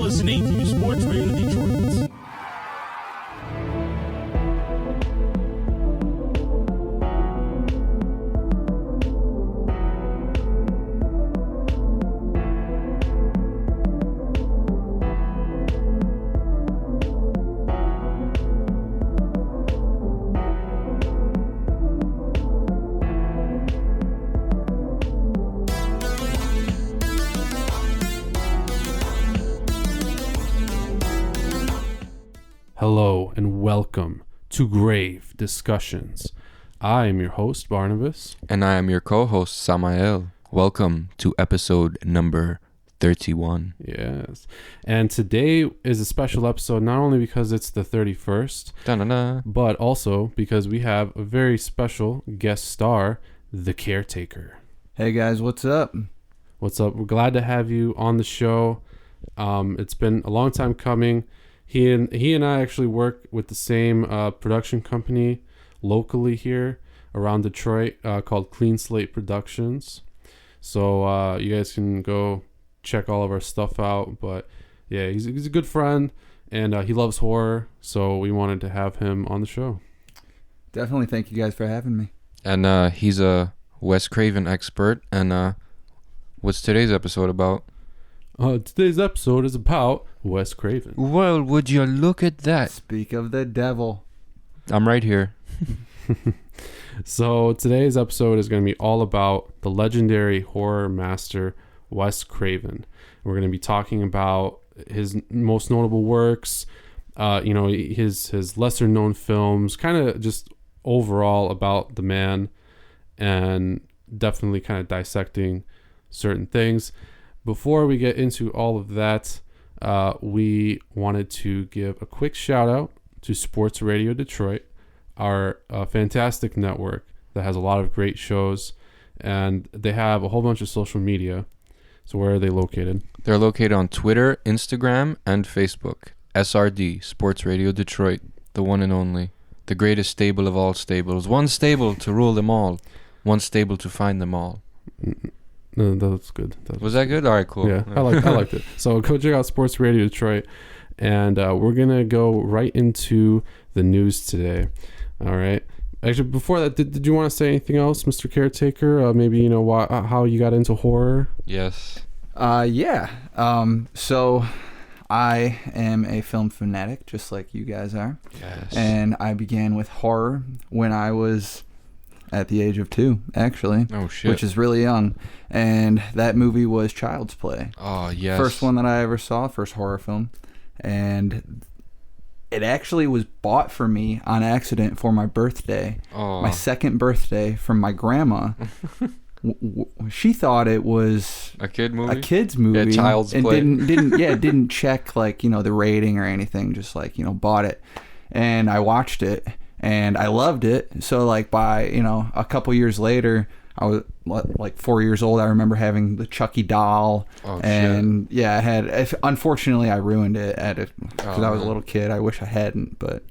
listening to Sports Radio Detroit. Hello and welcome to Grave Discussions. I am your host, Barnabas. And I am your co-host, Samael. Welcome to episode number 31. Yes. And today is a special episode, not only because it's the 31st, Da-na-na. but also because we have a very special guest star, the Caretaker. Hey guys, what's up? What's up? We're glad to have you on the show. It's been a long time coming. He and I actually work with the same production company locally here around Detroit called Clean Slate Productions. So you guys can go check all of our stuff out. But yeah, he's a good friend and he loves horror. So we wanted to have him on the show. Definitely thank you guys for having me. And he's a Wes Craven expert. And what's today's episode about? Today's episode is about Wes Craven. Well, would you look at that? Speak of the devil. I'm right here. So today's episode is going to be all about the legendary horror master Wes Craven. We're going to be talking about his most notable works, his lesser known films, kind of just overall about the man, and definitely kind of dissecting certain things. Before we get into all of that, we wanted to give a quick shout out to Sports Radio Detroit, our fantastic network that has a lot of great shows, and they have a whole bunch of social media. So where are they located? They're located on Twitter, Instagram, and Facebook. SRD, Sports Radio Detroit, the one and only, the greatest stable of all stables. One stable to rule them all, one stable to find them all. No, that was good. Was that good? All right, cool. Yeah, I liked it. So go check out Sports Radio Detroit, and we're gonna go right into the news today. All right. Actually, before that, did you want to say anything else, Mr. Caretaker? Maybe how you got into horror? Yes. Yeah. So I am a film fanatic, just like you guys are. Yes. And I began with horror when I was at the age of 2, actually. Oh, shit. Which is really young. And that movie was Child's Play. Oh, yes. First one that I ever saw, first horror film. And it actually was bought for me on accident for my birthday. Oh. My second birthday from my grandma. She thought it was a kid movie? A kid's movie. Yeah, Child's Play. And didn't check the rating or anything, just bought it. And I watched it. And I loved it. So by a couple years later, I was 4 years old. I remember having the Chucky doll. Oh, and shit. Yeah, unfortunately I ruined it because I was a little kid. I wish I hadn't, but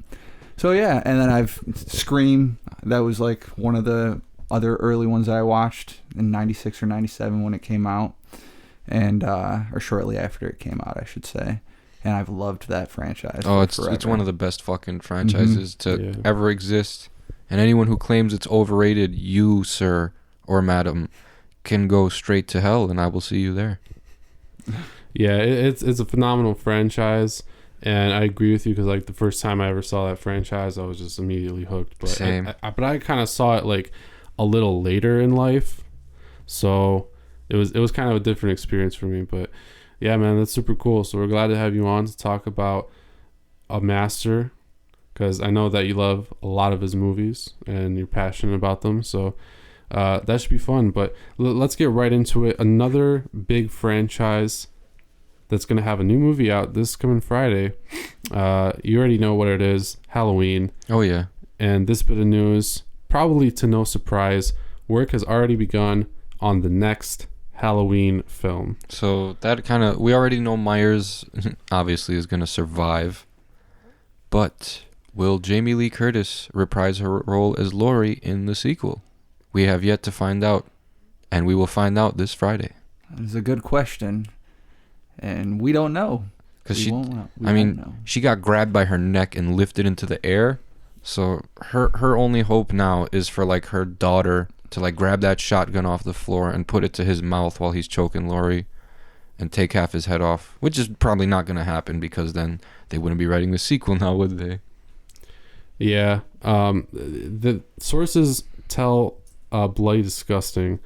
so yeah. And then I've Scream. That was one of the other early ones that I watched in 96 or 97 when it came out, and or shortly after it came out, I should say. And I've loved that franchise. Oh, it's one of the best fucking franchises to ever exist. And anyone who claims it's overrated, you, sir or madam, can go straight to hell, and I will see you there. Yeah, it's a phenomenal franchise, and I agree with you because the first time I ever saw that franchise, I was just immediately hooked. But Same. I kind of saw it a little later in life, so it was kind of a different experience for me, but. Yeah, man, that's super cool. So we're glad to have you on to talk about a master, because I know that you love a lot of his movies and you're passionate about them. So that should be fun. But let's get right into it. Another big franchise that's going to have a new movie out this coming Friday. You already know what it is, Halloween. Oh, yeah. And this bit of news, probably to no surprise, work has already begun on the next Halloween film. So that we already know Myers obviously is going to survive, but will Jamie Lee Curtis reprise her role as Laurie in the sequel? We have yet to find out, and we will find out this Friday. That is a good question, and we don't know. Because We she, won't know. We I mean, won't know. she got grabbed by her neck and lifted into the air. So her only hope now is for like her daughter to like grab that shotgun off the floor and put it to his mouth while he's choking Laurie, and take half his head off, which is probably not going to happen because then they wouldn't be writing the sequel now, would they? Yeah. The sources tell Bloody Disgusting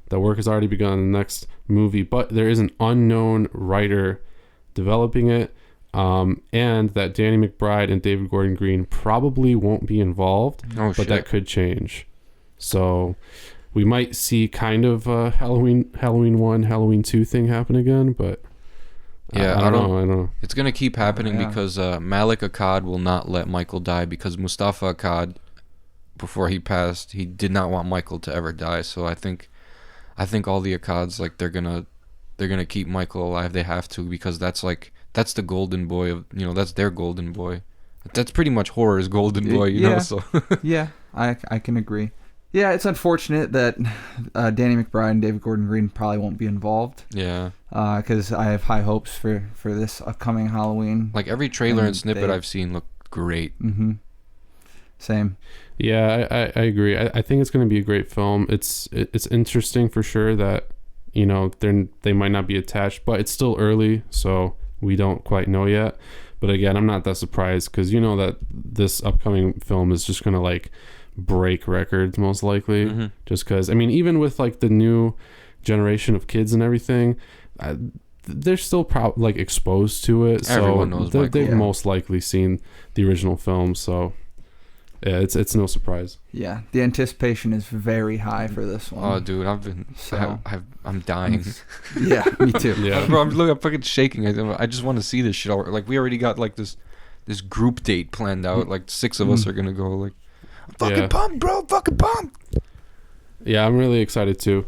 that work has already begun on the next movie, but there is an unknown writer developing it, and that Danny McBride and David Gordon Green probably won't be involved, Oh, but shit. that could change. So we might see kind of a Halloween 1, Halloween 2 thing happen again, but Yeah, I don't know. It's going to keep happening yeah. because Malik Akkad will not let Michael die because Mustafa Akkad, before he passed, he did not want Michael to ever die. So I think all the Akkads, like, they're gonna keep Michael alive. They have to, because that's the golden boy of, that's their golden boy. That's pretty much horror's golden boy, you know. So Yeah, I can agree. Yeah, it's unfortunate that Danny McBride and David Gordon Green probably won't be involved. yeah, Because I have high hopes for this upcoming Halloween. like every trailer and snippet they- I've seen looked great. Mm-hmm. Same. Yeah, I agree. I think it's going to be a great film. It's interesting for sure that they might not be attached, but it's still early, so we don't quite know yet. But again, I'm not that surprised because you know that this upcoming film is just going to like break records most likely. Mm-hmm. Just because, I mean, even with like the new generation of kids and everything, they're still like exposed to it. Everyone so knows they've Michael. most likely seen the original film. So yeah, it's no surprise. Yeah, the anticipation is very high for this one. Oh, dude, I'm dying. Yeah, me too. Yeah. Bro, I'm fucking shaking. I just want to see this shit. Like, we already got like this group date planned out. Like 6 of us are gonna go. Like, I'm fucking pumped, bro. Fucking pumped. Yeah, I'm really excited too.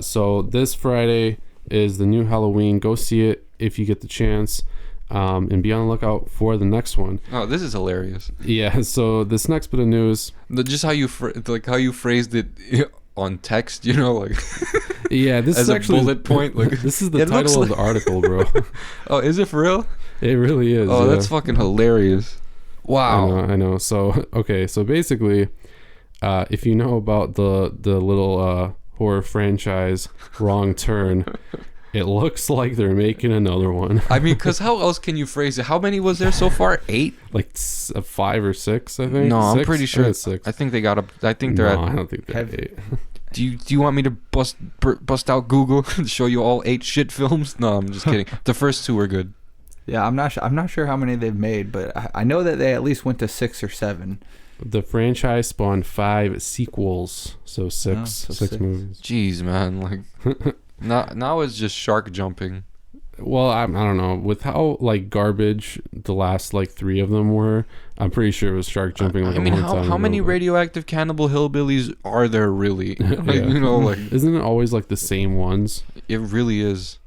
So this Friday is the new Halloween. Go see it if you get the chance, and be on the lookout for the next one. Oh, this is hilarious. Yeah. So this next bit of news. Just how you phrased it on text. Like Yeah, this as is a actually bullet point. Like, this is the it looks title of like- the article, bro. oh, is it for real? It really is. Oh, yeah. that's fucking hilarious. Wow. I know. So okay. So basically, if you know about the little horror franchise Wrong Turn, it looks like they're making another one. I mean, because how else can you phrase it? How many was there so far? 8? Like 5 or 6, I think. No, I'm 6? pretty sure it's 6. I think they got up. I think they're No, at. I don't think they're Have- 8. Do you want me to bust out Google and show you all 8 shit films? No, I'm just kidding. The first 2 were good. Yeah, I'm not sure how many they've made, but I know that they at least went to 6 or 7. The franchise spawned 5 sequels, so 6 Oh, so 6 6. movies. Jeez, man. Like, now it's just shark jumping. Well, I don't know. With how like garbage the last like 3 of them were, I'm pretty sure it was shark jumping. Like I mean, a long time how many ago, but- radioactive cannibal hillbillies are there really? Like, Yeah. like Isn't it always like the same ones? it really is.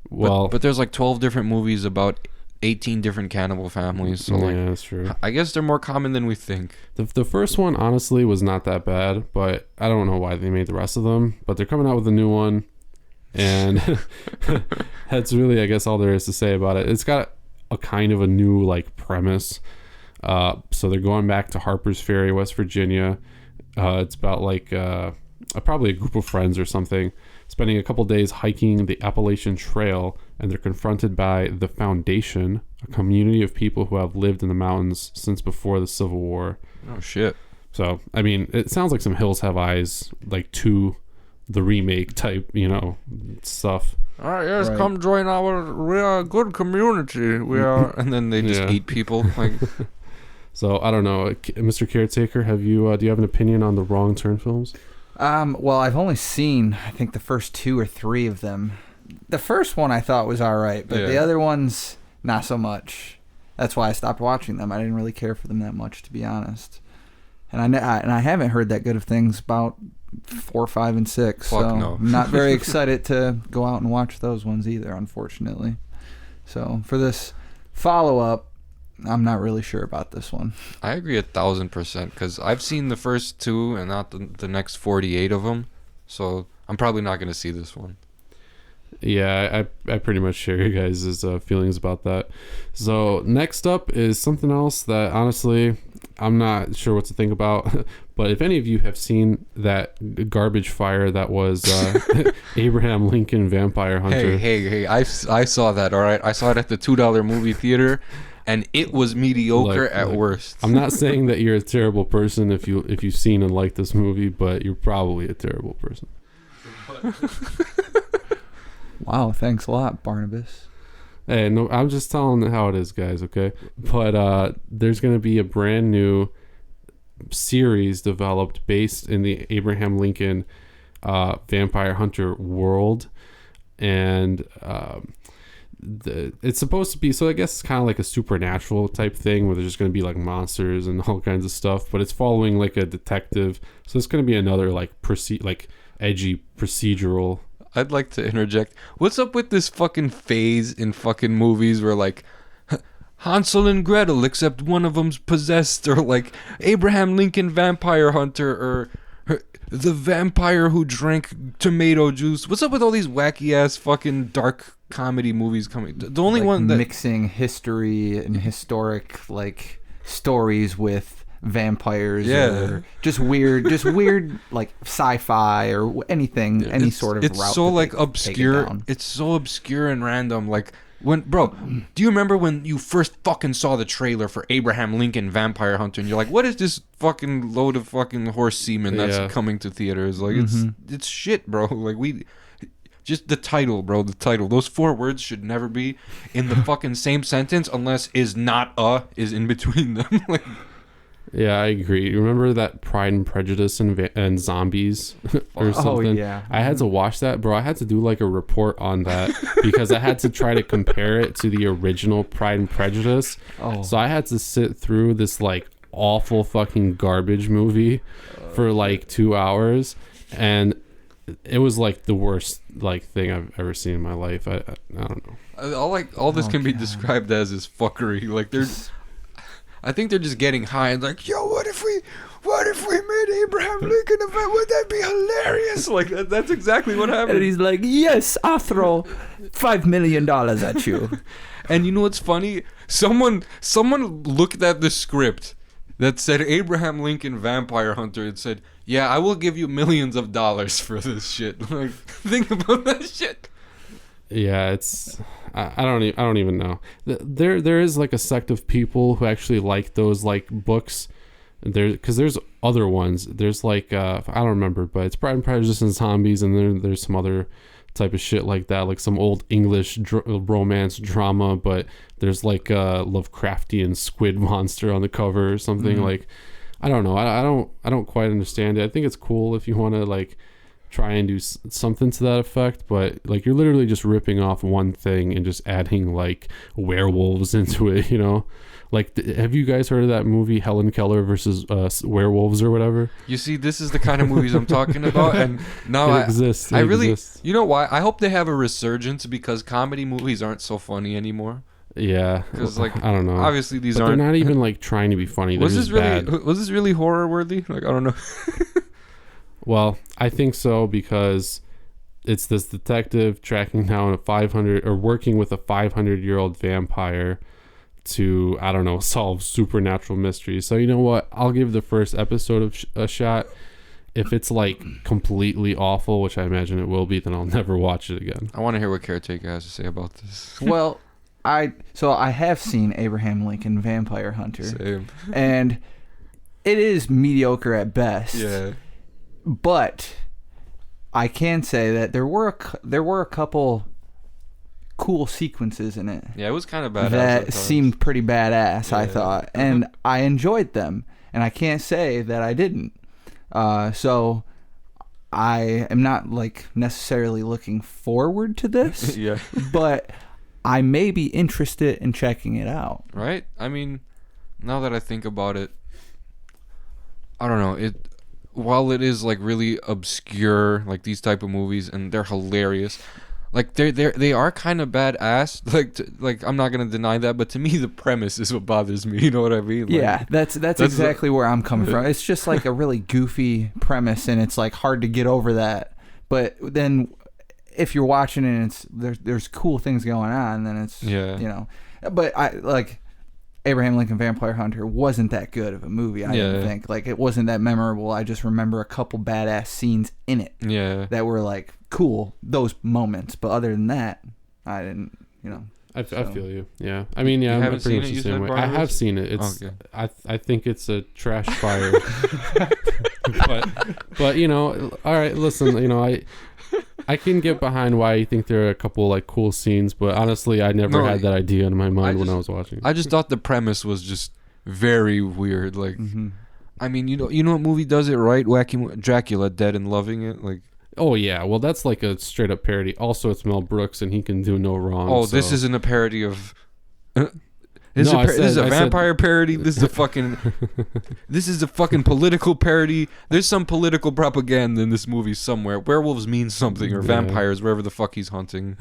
Well, but there's like 12 different movies about 18 different cannibal families. So like, yeah, that's true. I guess they're more common than we think. The first one honestly was not that bad, but I don't know why they made the rest of them. But they're coming out with a new one, and that's really, I guess, all there is to say about it. It's got a kind of a new like premise. So they're going back to Harper's Ferry, West Virginia. It's about like probably a group of friends or something spending a couple days hiking the Appalachian Trail, and they're confronted by the Foundation, a community of people who have lived in the mountains since before the Civil War. Oh shit. So, I mean, it sounds like some Hills Have Eyes, like to the remake type, stuff. All right, yes, Right. come join we are a good community. We are, and then they just Yeah. eat people. Like, So, I don't know. Mr. Caretaker, do you have an opinion on the Wrong Turn films? Well, I've only seen, I think, the first 2 or 3 of them. The first one I thought was all right, but the Yeah. other ones, not so much. That's why I stopped watching them. I didn't really care for them that much, to be honest. And I haven't heard that good of things about 4, 5, and 6. Fuck so no. I'm not very excited to go out and watch those ones either, unfortunately. So for this follow-up, I'm not really sure about this one. I agree 1,000% because I've seen the first 2 and not the next 48 of them. So I'm probably not gonna see this one. Yeah, I pretty much share you guys' feelings about that. So next up is something else that honestly I'm not sure what to think about. But if any of you have seen that garbage fire that was Abraham Lincoln Vampire Hunter. Hey, I saw that, all right? I saw it at the $2 movie theater, and it was mediocre at worst. I'm not saying that you're a terrible person if you've seen and liked this movie, but you're probably a terrible person. Wow, thanks a lot, Barnabas. Hey, no, I'm just telling how it is, guys, okay? But there's going to be a brand new series developed based in the Abraham Lincoln Vampire Hunter world. And it's supposed to be, so I guess it's kind of like a supernatural type thing where there's just going to be like monsters and all kinds of stuff. But it's following like a detective. So it's going to be another like edgy procedural. I'd like to interject. What's up with this fucking phase in fucking movies where like Hansel and Gretel, except one of them's possessed, or like Abraham Lincoln Vampire Hunter, or the vampire who drank tomato juice? What's up with all these wacky ass fucking dark comedy movies coming? The only like one that mixing history and historic like stories with vampires, or just weird like sci-fi or anything, any sort of it's route. So like obscure. It's so obscure and random. Like when, bro, do you remember when you first fucking saw the trailer for Abraham Lincoln Vampire Hunter, and you're like, what is this fucking load of fucking horse semen that's coming to theaters? Like it's shit, bro. Like just the title, bro. The title. Those 4 words should never be in the fucking same sentence unless is in between them. Like. Yeah, I agree. Remember that Pride and Prejudice and Zombies or something? Oh, yeah. I had to watch that, bro. I had to do like a report on that because I had to try to compare it to the original Pride and Prejudice. Oh. So I had to sit through this like awful fucking garbage movie for like 2 hours, and it was like the worst like thing I've ever seen in my life. I don't know. All this can be described as is fuckery. Like there's. I think they're just getting high and like, yo, what if we made Abraham Lincoln event? Would that be hilarious? Like that's exactly what happened. And he's like, yes, I'll throw $5 million at you. And you know what's funny? Someone looked at the script that said Abraham Lincoln Vampire Hunter and said, yeah, I will give you millions of dollars for this shit. Like, think about that shit. Yeah, it's I don't even know. There is like a sect of people who actually like those like books. Because there's other ones. There's like I don't remember, but it's Pride and Prejudice and Zombies, and there's some other type of shit like that, like some old English romance drama. But there's like a Lovecraftian squid monster on the cover or something. Like I don't know. I don't quite understand it. I think it's cool if you want to like try and do something to that effect, but like you're literally just ripping off one thing and just adding like werewolves into it, you know? Like, have you guys heard of that movie Helen Keller versus werewolves or whatever? You see, this is the kind of movies I'm talking about, and now it exists. I really, you know why? I hope they have a resurgence because comedy movies aren't so funny anymore. Yeah, because like I don't know. Obviously, these aren't. They're not even like trying to be funny. Was this really horror worthy? Like I don't know. Well, I think so because it's this detective tracking down working with a 500-year-old vampire to, I don't know, solve supernatural mysteries. So you know what? I'll give the first episode a shot. If it's like completely awful, which I imagine it will be, then I'll never watch it again. I want to hear what Caretaker has to say about this. Well, I have seen Abraham Lincoln Vampire Hunter. Same. And it is mediocre at best. Yeah. But I can say that there were a couple cool sequences in it. Yeah, it was kind of badass. That seemed pretty badass, yeah. I thought. And I enjoyed them. And I can't say that I didn't. So I am not like necessarily looking forward to this. Yeah. But I may be interested in checking it out. Right? I mean, now that I think about it, I don't know. While it is like really obscure, like these type of movies, and they're hilarious, like they are kind of badass. Like I'm not gonna deny that, but to me the premise is what bothers me. You know what I mean? Like, yeah, that's exactly where I'm coming from. It's just like a really goofy premise, and it's like hard to get over that. But then if you're watching it and it's there's cool things going on, then it's But I like Abraham Lincoln Vampire Hunter wasn't that good of a movie. I didn't think like it wasn't that memorable. I just remember a couple badass scenes in it that were like cool, those moments. But other than that, I didn't. I feel you. Yeah. I mean, yeah, I'm pretty much the same way. I have seen it. It's I think it's a trash fire. but all right, listen, I can get behind why you think there are a couple like cool scenes, but honestly, I never had that idea in my mind when I was watching. I just thought the premise was just very weird. Like, I mean, you know what movie does it right? Wacky Dracula, Dead and Loving It. Like, oh yeah, well that's like a straight up parody. Also, it's Mel Brooks, and he can do no wrong. Oh, so. This isn't a parody of. This is a vampire parody. This is a fucking. This is a fucking political parody. There's some political propaganda in this movie somewhere. Werewolves mean something, or vampires, wherever the fuck he's hunting.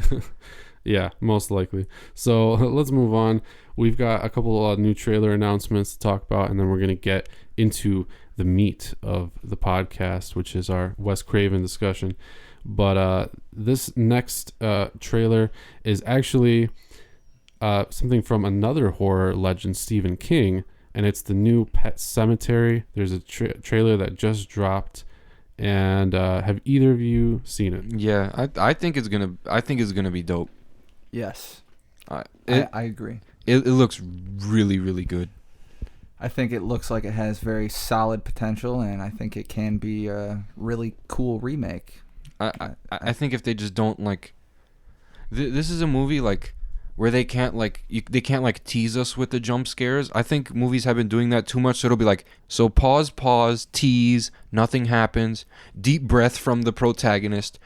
Yeah, most likely. So let's move on. We've got a couple of new trailer announcements to talk about, and then we're gonna get into the meat of the podcast, which is our Wes Craven discussion. But this next trailer is actually something from another horror legend, Stephen King, and it's the new Pet Sematary. There's a trailer that just dropped, and have either of you seen it? Yeah, I think it's gonna be dope. Yes, I agree. It looks really, really good. I think it looks like it has very solid potential, and I think it can be a really cool remake. I think if they just don't like, this is a movie like where they can't they can't like tease us with the jump scares. I think movies have been doing that too much, so it'll be like, so pause, tease, nothing happens, deep breath from the protagonist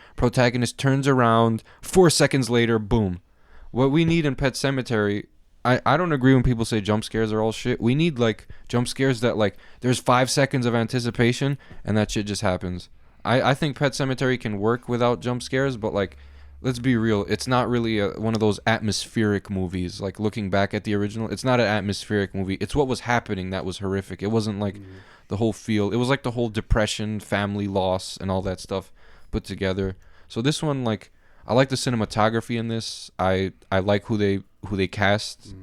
turns around, 4 seconds later, boom. What we need in Pet Sematary, I don't agree when people say jump scares are all shit. We need like jump scares that like there's 5 seconds of anticipation and that shit just happens. I think Pet Sematary can work without jump scares, but like, let's be real, it's not really one of those atmospheric movies. Like, looking back at the original, it's not an atmospheric movie. It's what was happening that was horrific. It wasn't like the whole feel. It was like the whole depression, family loss, and all that stuff put together. So this one, like, I like the cinematography in this. I like who they cast.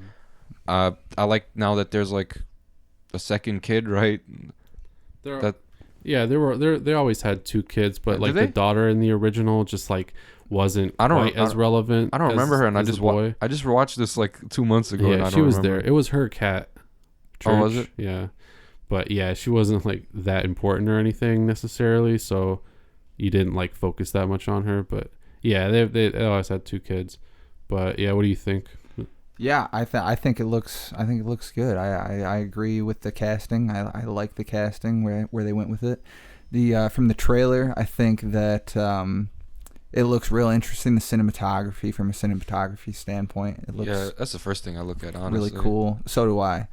I like now that there's like a second kid, right? They always had 2 kids, but like the daughter in the original just like wasn't quite as relevant. I don't remember her, and I just watched this like 2 months ago. Yeah, and she was there. It was her cat. Church. Oh, was it? Yeah, but yeah, she wasn't like that important or anything necessarily, so you didn't like focus that much on her. But yeah, they always had 2 kids. But yeah, what do you think? Yeah, I think it looks good. I agree with the casting. I like the casting where they went with it. From the trailer, I think that it looks real interesting. The cinematography, from a cinematography standpoint, it looks that's the first thing I look at. Honestly, really cool. So do I.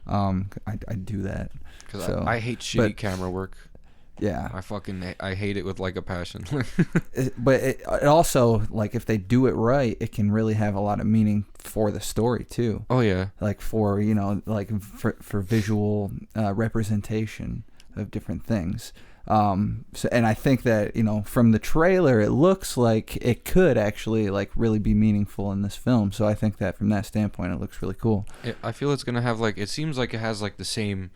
I do that because I hate shitty camera work. Yeah, I hate it with like a passion. But it also, like, if they do it right, it can really have a lot of meaning for the story too. Oh yeah, like for for visual representation of different things. So, and I think that from the trailer, it looks like it could actually like really be meaningful in this film. So I think that from that standpoint, it looks really cool. I feel it's gonna have like, it seems like it has like the same.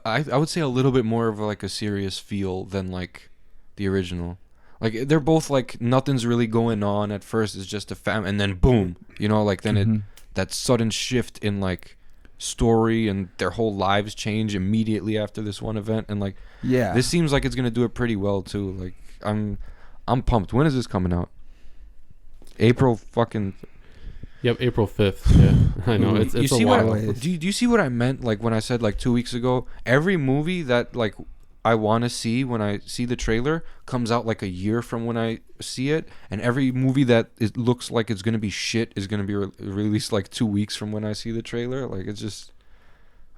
I would say a little bit more of like a serious feel than like the original. Like, they're both like, nothing's really going on at first. It's just a and then boom, like then that sudden shift in like story, and their whole lives change immediately after this one event. And like, yeah, this seems like it's gonna do it pretty well too. Like, I'm pumped. When is this coming out? April fucking. Yep, April 5th. Yeah, I know. It's a while. Do you see what I meant? Like, when I said like 2 weeks ago, every movie that like I want to see when I see the trailer comes out like a year from when I see it, and every movie that it looks like it's gonna be shit is gonna be released like 2 weeks from when I see the trailer. Like, it's just,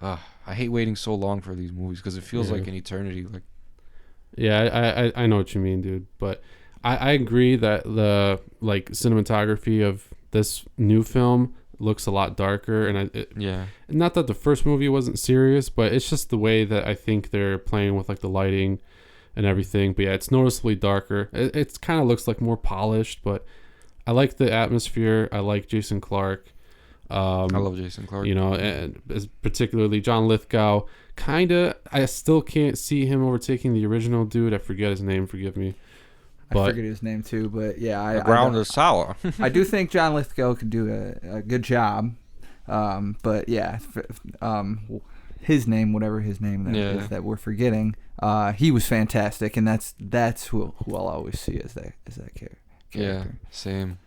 I hate waiting so long for these movies because it feels like an eternity. Like, yeah, I know what you mean, dude. But I agree that the like cinematography of this new film looks a lot darker, and not that the first movie wasn't serious, but it's just the way that I think they're playing with like the lighting and everything. But yeah, it's noticeably darker. It kind of looks like more polished, but I like the atmosphere. I like Jason Clarke. I love Jason Clarke. You know, and particularly John Lithgow. I still can't see him overtaking the original dude. I forget his name. Forgive me. But, I forget his name too, but yeah, the ground is sour. I do think John Lithgow could do a good job. But yeah, his name, whatever his name is that we're forgetting, he was fantastic, and that's who I'll always see as that character. Yeah, same.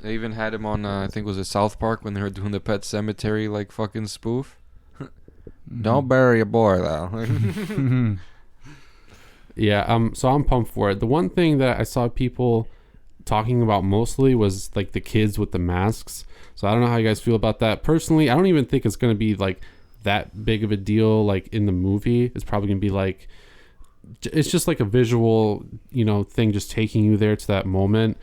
They even had him on, I think was it South Park when they were doing the Pet Cemetery like fucking spoof. Don't bury a boy though. Yeah, so I'm pumped for it. The one thing that I saw people talking about mostly was like the kids with the masks. So I don't know how you guys feel about that. Personally, I don't even think it's going to be like that big of a deal like in the movie. It's probably going to be like, it's just like a visual, you know, thing just taking you there to that moment.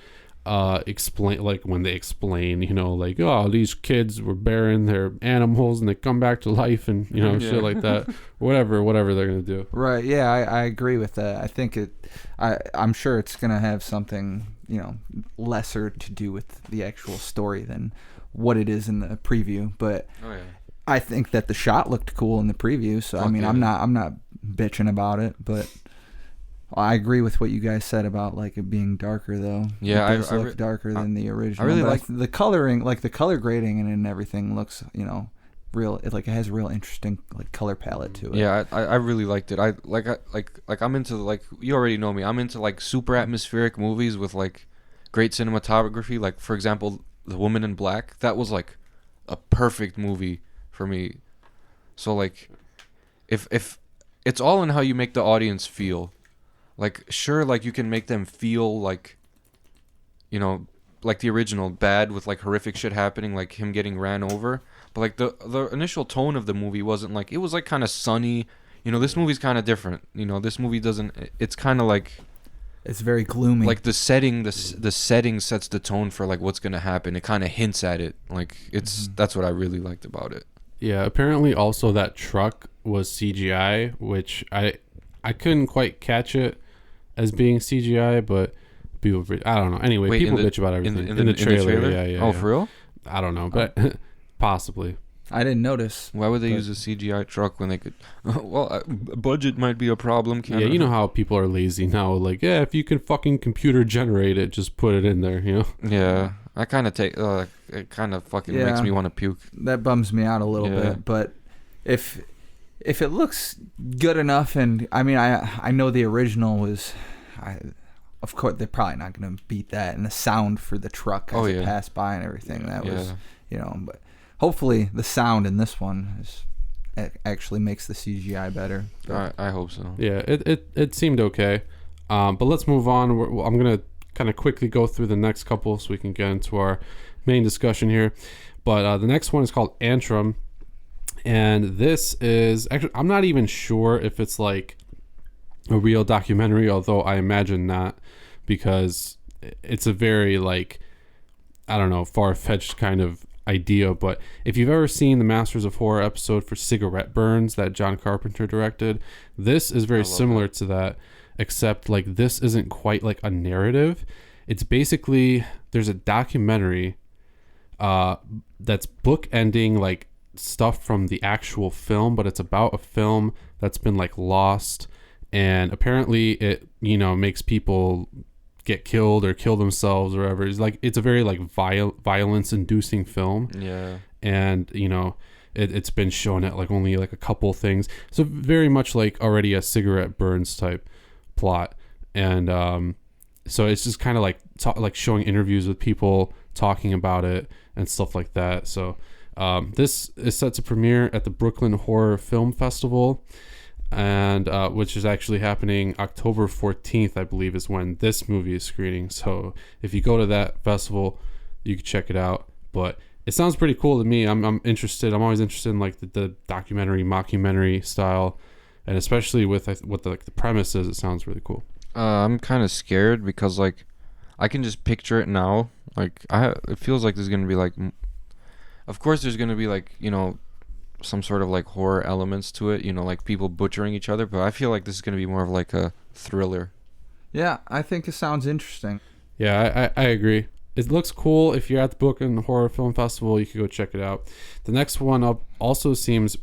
Explain, like when they explain, you know, like, oh, these kids were burying their animals and they come back to life and, you know, shit like that. Whatever they're going to do. Right. Yeah, I agree with that. I think I'm sure it's going to have something, you know, lesser to do with the actual story than what it is in the preview. But I think that the shot looked cool in the preview. So, I mean, I'm not bitching about it, but I agree with what you guys said about like it being darker though. Yeah, it does look darker than the original. I really like the coloring, like the color grading and everything looks, you know, real. It has a real interesting like color palette to it. Yeah, I really liked it. I'm into, like, you already know me. I'm into like super atmospheric movies with like great cinematography. Like for example, The Woman in Black. That was like a perfect movie for me. So like, if it's all in how you make the audience feel. Like, sure, like, you can make them feel like, you know, like the original, bad with, like, horrific shit happening, like him getting ran over. But, like, the initial tone of the movie wasn't, like, it was, like, kind of sunny. You know, this movie's kind of different. You know, this movie doesn't, it's kind of, like... It's very gloomy. Like, the setting sets the tone for, like, what's going to happen. It kind of hints at it. Like, that's what I really liked about it. Yeah, apparently also that truck was CGI, which I couldn't quite catch it as being CGI, but people, I don't know. Anyway, wait, people bitch about everything in the trailer. Yeah. Oh, for real? I don't know, but possibly. I didn't notice. Why would they use a CGI truck when they could? Well, budget might be a problem. Yeah, you know how people are lazy now. Like, yeah, if you can fucking computer generate it, just put it in there. You know? Yeah, I kind of take. It kind of fucking makes me want to puke. That bums me out a little bit. But if it looks good enough, and I mean, I know the original was, of course, they're probably not going to beat that, and the sound for the truck as it passed by and everything, that was, you know, but hopefully the sound in this one actually makes the CGI better. I hope so. Yeah, it seemed okay, but let's move on. I'm going to kind of quickly go through the next couple so we can get into our main discussion here, but the next one is called Antrim. And this is actually, I'm not even sure if it's like a real documentary, although I imagine not, because it's a very, like, I don't know, far-fetched kind of idea. But if you've ever seen the Masters of Horror episode for Cigarette Burns that John Carpenter directed, this is very similar to that, except like this isn't quite like a narrative. It's basically, there's a documentary that's bookending like stuff from the actual film, but it's about a film that's been like lost, and apparently it, you know, makes people get killed or kill themselves or whatever. It's like, it's a very like violence inducing film. Yeah. And you know, it's been shown at like only like a couple things, so very much like already a Cigarette Burns type plot. And so it's just kind of like like showing interviews with people talking about it and stuff like that. So this is set to premiere at the Brooklyn Horror Film Festival, and which is actually happening October 14th, I believe, is when this movie is screening. So if you go to that festival, you can check it out. But it sounds pretty cool to me. I'm interested. I'm always interested in like the documentary, mockumentary style, and especially with what the premise is. It sounds really cool. I'm kind of scared because like I can just picture it now. Like it feels like there's gonna be like. Of course, there's going to be, like, you know, some sort of, like, horror elements to it, you know, like people butchering each other. But I feel like this is going to be more of, like, a thriller. Yeah, I think it sounds interesting. Yeah, I agree. It looks cool. If you're at the Book and Horror Film Festival, you could go check it out. The next one up also seems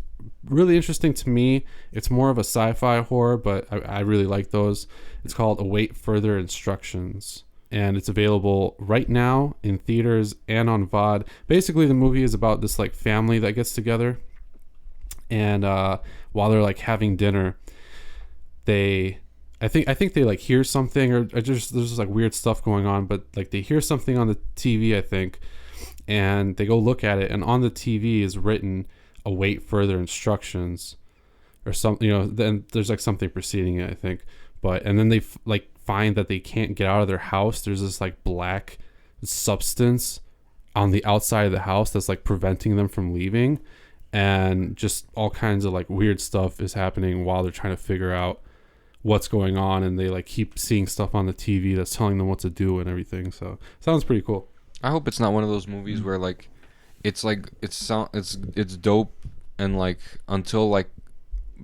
really interesting to me. It's more of a sci-fi horror, but I really like those. It's called Await Further Instructions, and it's available right now in theaters and on VOD. Basically, the movie is about this like family that gets together, and while they're like having dinner, I think they like hear something, or there's just like weird stuff going on, but like they hear something on the TV, I think, and they go look at it, and on the TV is written await further instructions or something, then there's like something preceding it, I think. But and then they like find that they can't get out of their house. There's this like black substance on the outside of the house that's like preventing them from leaving, and just all kinds of like weird stuff is happening while they're trying to figure out what's going on, and they like keep seeing stuff on the TV that's telling them what to do and everything. So sounds pretty cool. I hope it's not one of those movies where like it's dope, and like until like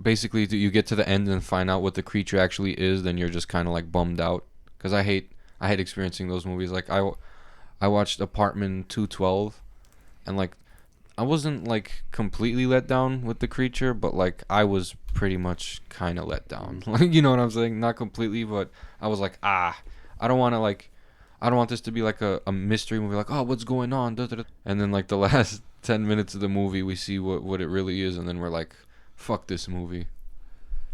basically you get to the end and find out what the creature actually is, then you're just kind of like bummed out. Because I hate experiencing those movies. Like I watched Apartment 212, and like I wasn't like completely let down with the creature, but like I was pretty much kind of let down. Like, you know what I'm saying? Not completely, but I was like, I don't want this to be like a mystery movie, like, oh, what's going on? And then like the last 10 minutes of the movie, we see what it really is, and then we're like, fuck this movie.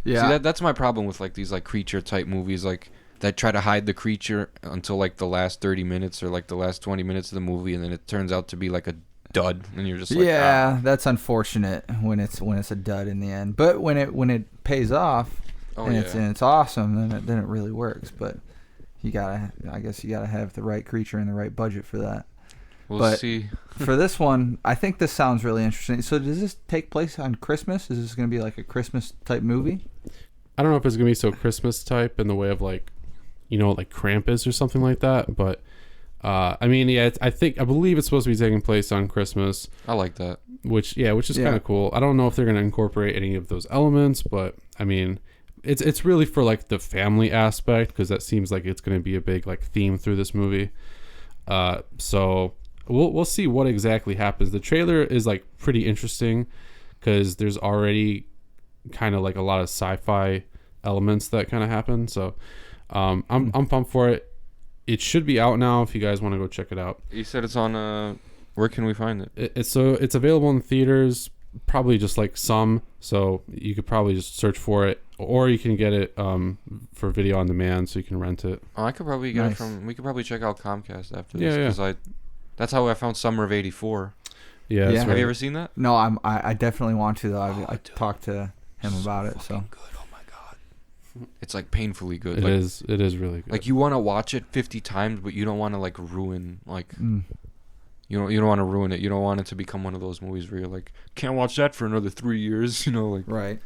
Yeah. See, that's my problem with like these like creature type movies, like that try to hide the creature until like the last 30 minutes or like the last 20 minutes of the movie, and then it turns out to be like a dud, and you're just like, that's unfortunate when it's a dud in the end. But when it pays off, and it's awesome, then it really works. But I guess you gotta have the right creature and the right budget for that. We'll see. For this one, I think this sounds really interesting. So does this take place on Christmas? Is this gonna be like a Christmas type movie? I don't know if it's gonna be so Christmas type in the way of like, like Krampus or something like that, but I mean, yeah, I believe it's supposed to be taking place on Christmas. I like that. Which is kind of cool. I don't know if they're going to incorporate any of those elements, but I mean, it's really for like the family aspect, because that seems like it's going to be a big like theme through this movie. So we'll see what exactly happens. The trailer is like pretty interesting because there's already kind of like a lot of sci-fi elements that kind of happen. So I'm pumped for it. It should be out now if you guys want to go check it out. You said it's on where can we find it? It's available in theaters, probably just like some, so you could probably just search for it, or you can get it for video on demand, so you can rent it. Oh, I could probably get it from, we could probably check out Comcast after this, because that's how I found Summer of '84. Yeah. Right. Have you ever seen that? No, I definitely want to though. I talked to him about it, so good. It's like painfully good. It is really good. Like you want to watch it 50 times, but you don't want to like ruin you don't want to ruin it. You don't want it to become one of those movies where you're like, can't watch that for another 3 years. Like right.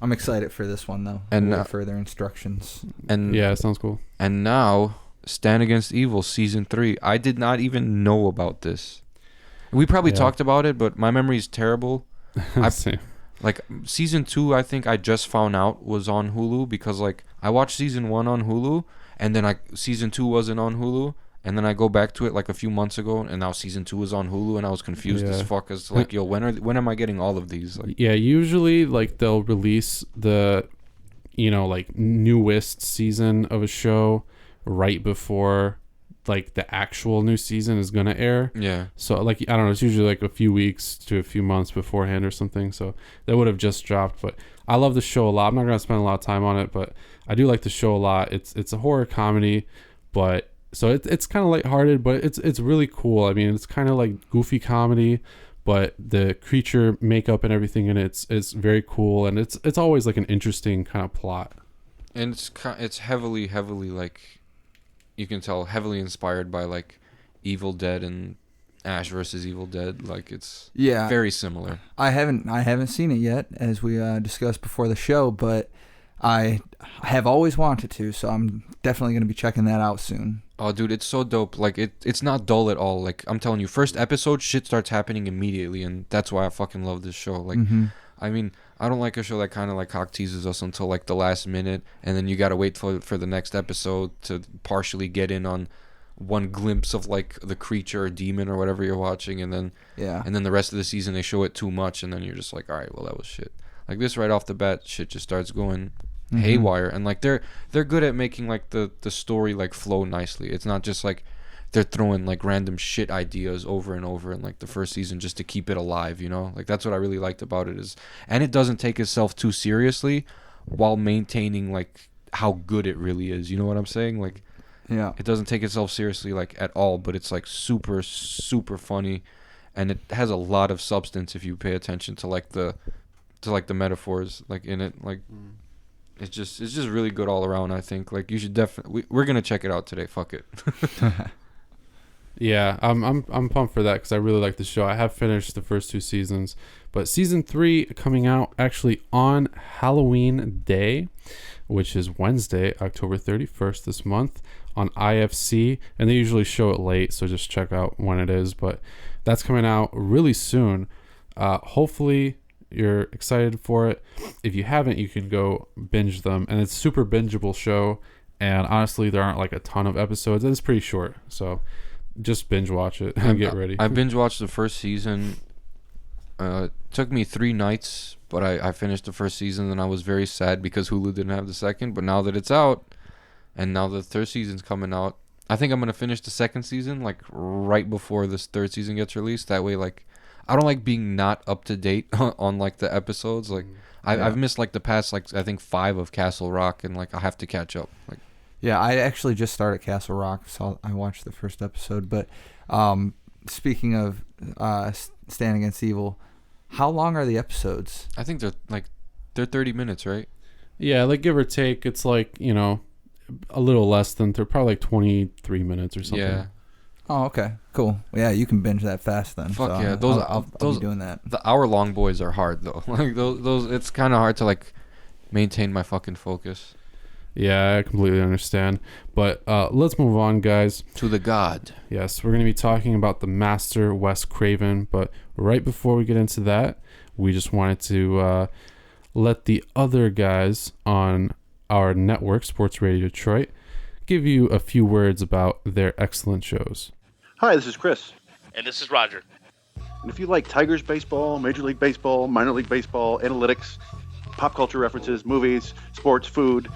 I'm excited for this one though. And further instructions. And yeah, it sounds cool. And now, Stand Against Evil season 3. I did not even know about this. We probably talked about it, but my memory is terrible. Like season 2, I think I just found out was on Hulu, because like I watched season 1 on Hulu, and then season 2 wasn't on Hulu, and then I go back to it like a few months ago, and now season 2 is on Hulu, and I was confused as fuck as to like, yo, when am I getting all of these? Like, yeah, usually like they'll release the like newest season of a show right before like the actual new season is gonna air. Yeah. So like I don't know, it's usually like a few weeks to a few months beforehand or something. So that would have just dropped. But I love the show a lot. I'm not gonna spend a lot of time on it, but I do like the show a lot. It's a horror comedy, but so it's kind of lighthearted, but it's really cool. I mean, it's kind of like goofy comedy, but the creature makeup and everything in it's very cool, and it's always like an interesting kind of plot. And it's heavily like, you can tell, heavily inspired by like Evil Dead and Ash vs. Evil Dead. Like it's very similar. I haven't seen it yet, as we discussed before the show, but I have always wanted to, so I'm definitely going to be checking that out soon. Oh, dude, it's so dope. Like it's not dull at all. Like I'm telling you, first episode, shit starts happening immediately, and that's why I fucking love this show. Like I mean, I don't like a show that kind of like cock teases us until like the last minute, and then you gotta wait for the next episode to partially get in on one glimpse of like the creature or demon or whatever you're watching, and then the rest of the season they show it too much, and then you're just like, all right, well, that was shit. Like this, right off the bat, shit just starts going haywire, and like they're good at making like the story like flow nicely. It's not just like they're throwing like random shit ideas over and over in like the first season just to keep it alive, you know? Like that's what I really liked about it is, and it doesn't take itself too seriously while maintaining like how good it really is. You know what I'm saying? Like, yeah, it doesn't take itself seriously like at all, but it's like super super funny, and it has a lot of substance if you pay attention to like the metaphors like in it. Like it's just really good all around. I think like you should definitely we're gonna check it out today. Fuck it. Yeah, I'm pumped for that because I really like the show. I have finished the first 2 seasons, but season 3 coming out actually on Halloween Day, which is Wednesday, October 31st this month on IFC, and they usually show it late, so just check out when it is. But that's coming out really soon. Hopefully you're excited for it. If you haven't, you can go binge them, and it's a super bingeable show. And honestly, there aren't like a ton of episodes, and it's pretty short, so just binge watch it and get ready. I binge watched the first season. It took me 3 nights, but I finished the first season, and I was very sad because Hulu didn't have the second. But now that it's out, and now the third season's coming out, I think I'm gonna finish the second season like right before this third season gets released. That way, like, I don't like being not up to date on like the episodes. Like, I've missed like the past like I think 5 of Castle Rock, and like I have to catch up. Like. Yeah, I actually just started Castle Rock, so I watched the first episode. But speaking of Stand Against Evil, how long are the episodes? I think they're 30 minutes, right? Yeah, like give or take, it's like, you know, a little less than probably like 23 minutes or something. Yeah. Oh, okay, cool. Yeah, you can binge that fast then. Fuck so yeah, I'll be doing that. The hour-long boys are hard though. Like those, it's kind of hard to like maintain my fucking focus. Yeah, I completely understand. But let's move on, guys. To the God. Yes, we're going to be talking about the master, Wes Craven. But right before we get into that, we just wanted to let the other guys on our network, Sports Radio Detroit, give you a few words about their excellent shows. Hi, this is Chris. And this is Roger. And if you like Tigers baseball, Major League Baseball, Minor League Baseball, analytics, pop culture references, movies, sports, food,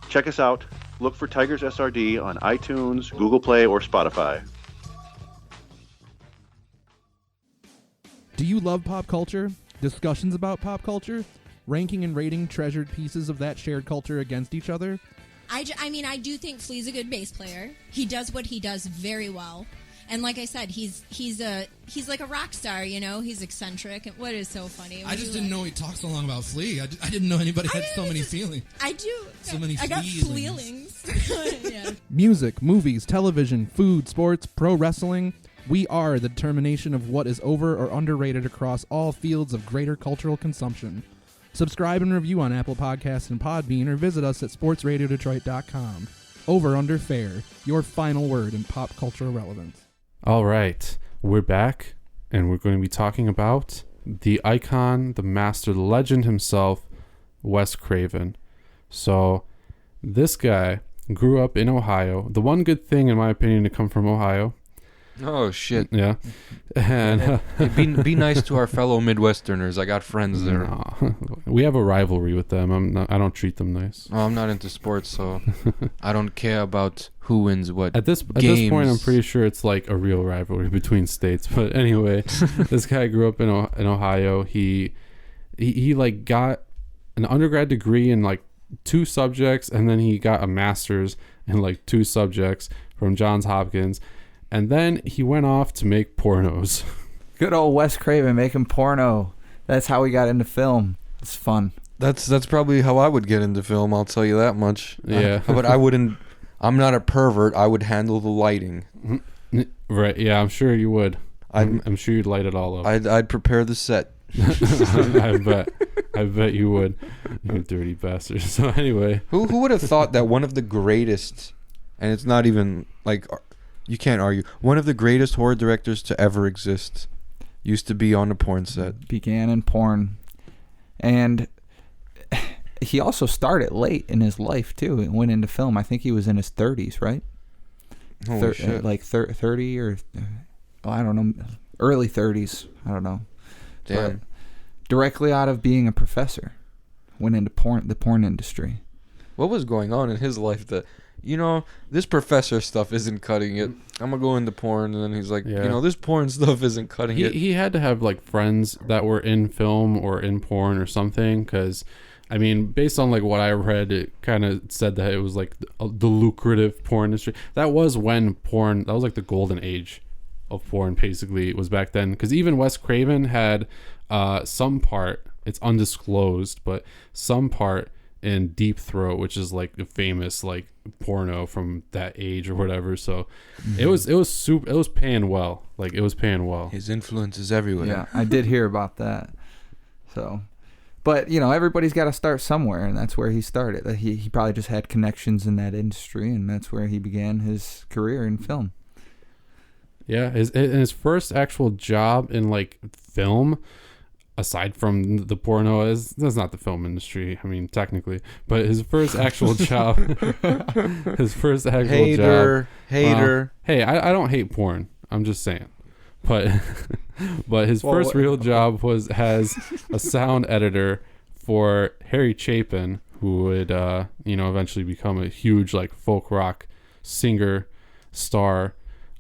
check us out. Look for Tigers SRD on iTunes, Google Play, or Spotify. Do you love pop culture? Discussions about pop culture? Ranking and rating treasured pieces of that shared culture against each other? I mean, I do think Flea's a good bass player. He does what he does very well. And like I said, he's like a rock star, you know? He's eccentric. What is so funny? I just didn't know he talked so long about Flea. I didn't know anybody had so many feelings. I do. So many I got feelings. Yeah. Music, movies, television, food, sports, pro wrestling. We are the determination of what is over or underrated across all fields of greater cultural consumption. Subscribe and review on Apple Podcasts and Podbean, or visit us at sportsradiodetroit.com. Over Under Fair, your final word in pop cultural relevance. All right, we're back, and we're going to be talking about the icon, the master, the legend himself, Wes Craven. So this guy grew up in Ohio. The one good thing, in my opinion, to come from Ohio. Oh shit! Yeah, and be nice to our fellow Midwesterners. I got friends there. No, we have a rivalry with them. I don't treat them nice. Oh, I'm not into sports, so I don't care about who wins what. At this point, I'm pretty sure it's like a real rivalry between states. But anyway, this guy grew up in Ohio. He like got an undergrad degree in like 2 subjects, and then he got a master's in like 2 subjects from Johns Hopkins. And then he went off to make pornos. Good old Wes Craven making porno. That's how he got into film. It's fun. That's probably how I would get into film. I'll tell you that much. Yeah, but I wouldn't. I'm not a pervert. I would handle the lighting. Right? Yeah, I'm sure you would. I'm sure you'd light it all up. I'd prepare the set. I bet you would. You dirty bastard. So anyway, who would have thought that one of the greatest, and it's not even like. You can't argue. One of the greatest horror directors to ever exist used to be on a porn set. Began in porn. And he also started late in his life too and went into film. I think he was in his 30s, right? Holy shit. Like 30 or I don't know, early 30s. I don't know. Damn. But directly out of being a professor, went into the porn industry. What was going on in his life that, this professor stuff isn't cutting it. I'm going to go into porn. And then he's like, this porn stuff isn't cutting it. He had to have like friends that were in film or in porn or something. Because, I mean, based on like what I read, it kind of said that it was like the lucrative porn industry. That was when porn, that was like the golden age of porn, basically. It was back then. Because even Wes Craven had some part, it's undisclosed, but some part in Deep Throat, which is like the famous like porno from that age or whatever. So it was paying well. Like it was paying well. His influence is everywhere. Yeah, I did hear about that. So, but everybody's got to start somewhere, and that's where he started. He probably just had connections in that industry, and that's where he began his career in film. Yeah, his first actual job in like film, aside from the porno, that's not the film industry. I mean, technically, but his first actual job, Hater. Hey, I don't hate porn. I'm just saying, but his first real job was as a sound editor for Harry Chapin, who would eventually become a huge like folk rock singer star.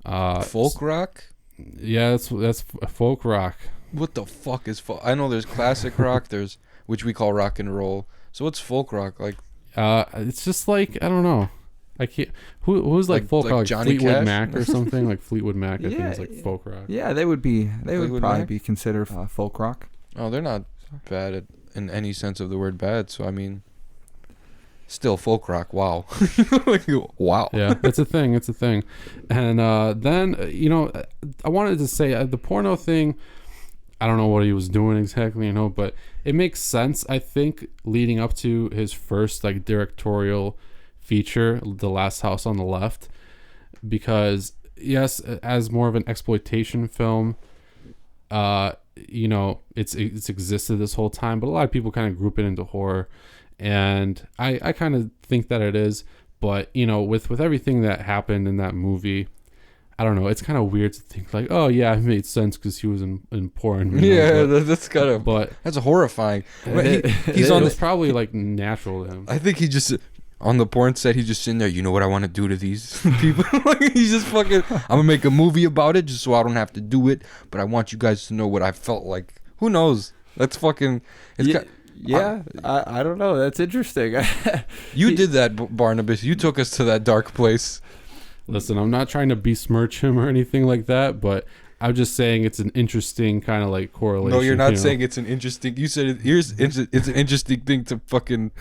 Folk rock? Yeah, that's folk rock. What the fuck is folk? I know there's classic rock, there's which we call rock and roll. So what's folk rock like? It's just like I don't know. I can't. Who's like folk rock? Like Johnny Fleetwood Cash? Mac or something like Fleetwood Mac. I think Yeah, is like folk rock. Yeah, they would Fleetwood probably Mac? be considered folk rock. Oh, they're not bad in any sense of the word bad. So I mean, still folk rock. Wow. Wow. Yeah, it's a thing. It's a thing. And then I wanted to say the porno thing. I don't know what he was doing exactly, but it makes sense. I think leading up to his first like directorial feature, The Last House on the Left, because yes, as more of an exploitation film, it's existed this whole time, but a lot of people kind of group it into horror, and I kind of think that it is. But with everything that happened in that movie, I don't know. It's kind of weird to think like, oh yeah, it made sense because he was in porn. Yeah, that's kind of. But that's horrifying. He's on. It's probably like natural to him. I think he just on the porn set. He's just sitting there. You know what I want to do to these people? He's just fucking. I'm gonna make a movie about it just so I don't have to do it. But I want you guys to know what I felt like. Who knows? That's fucking. I don't know. That's interesting. You did that, Barnabas. You took us to that dark place. Listen, I'm not trying to besmirch him or anything like that, but I'm just saying it's an interesting kind of like correlation. No, you're not saying it's an interesting. You said it's an interesting thing to fucking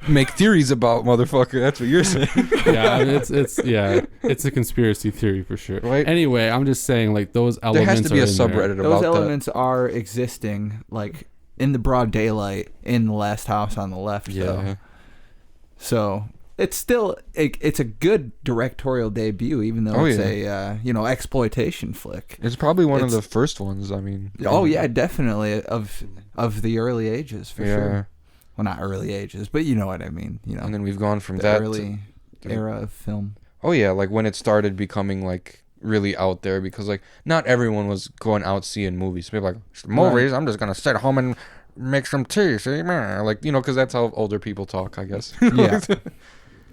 make theories about, motherfucker. That's what you're saying. Yeah, it's a conspiracy theory for sure. Right. Anyway, I'm just saying like those elements. There has to be a subreddit Those about that. Those elements are existing like in the broad daylight in The Last House on the Left. Yeah. Though. So. It's still it's a good directorial debut, even though it's a exploitation flick. It's probably one of the first ones. I mean, oh yeah, definitely of the early ages for sure. Well, not early ages, but you know what I mean. And then we've gone from the that early era of film. Oh yeah, like when it started becoming like really out there, because like not everyone was going out seeing movies. People like movies. Right. I'm just gonna sit home and make some tea. See, like because that's how older people talk, I guess. Yeah.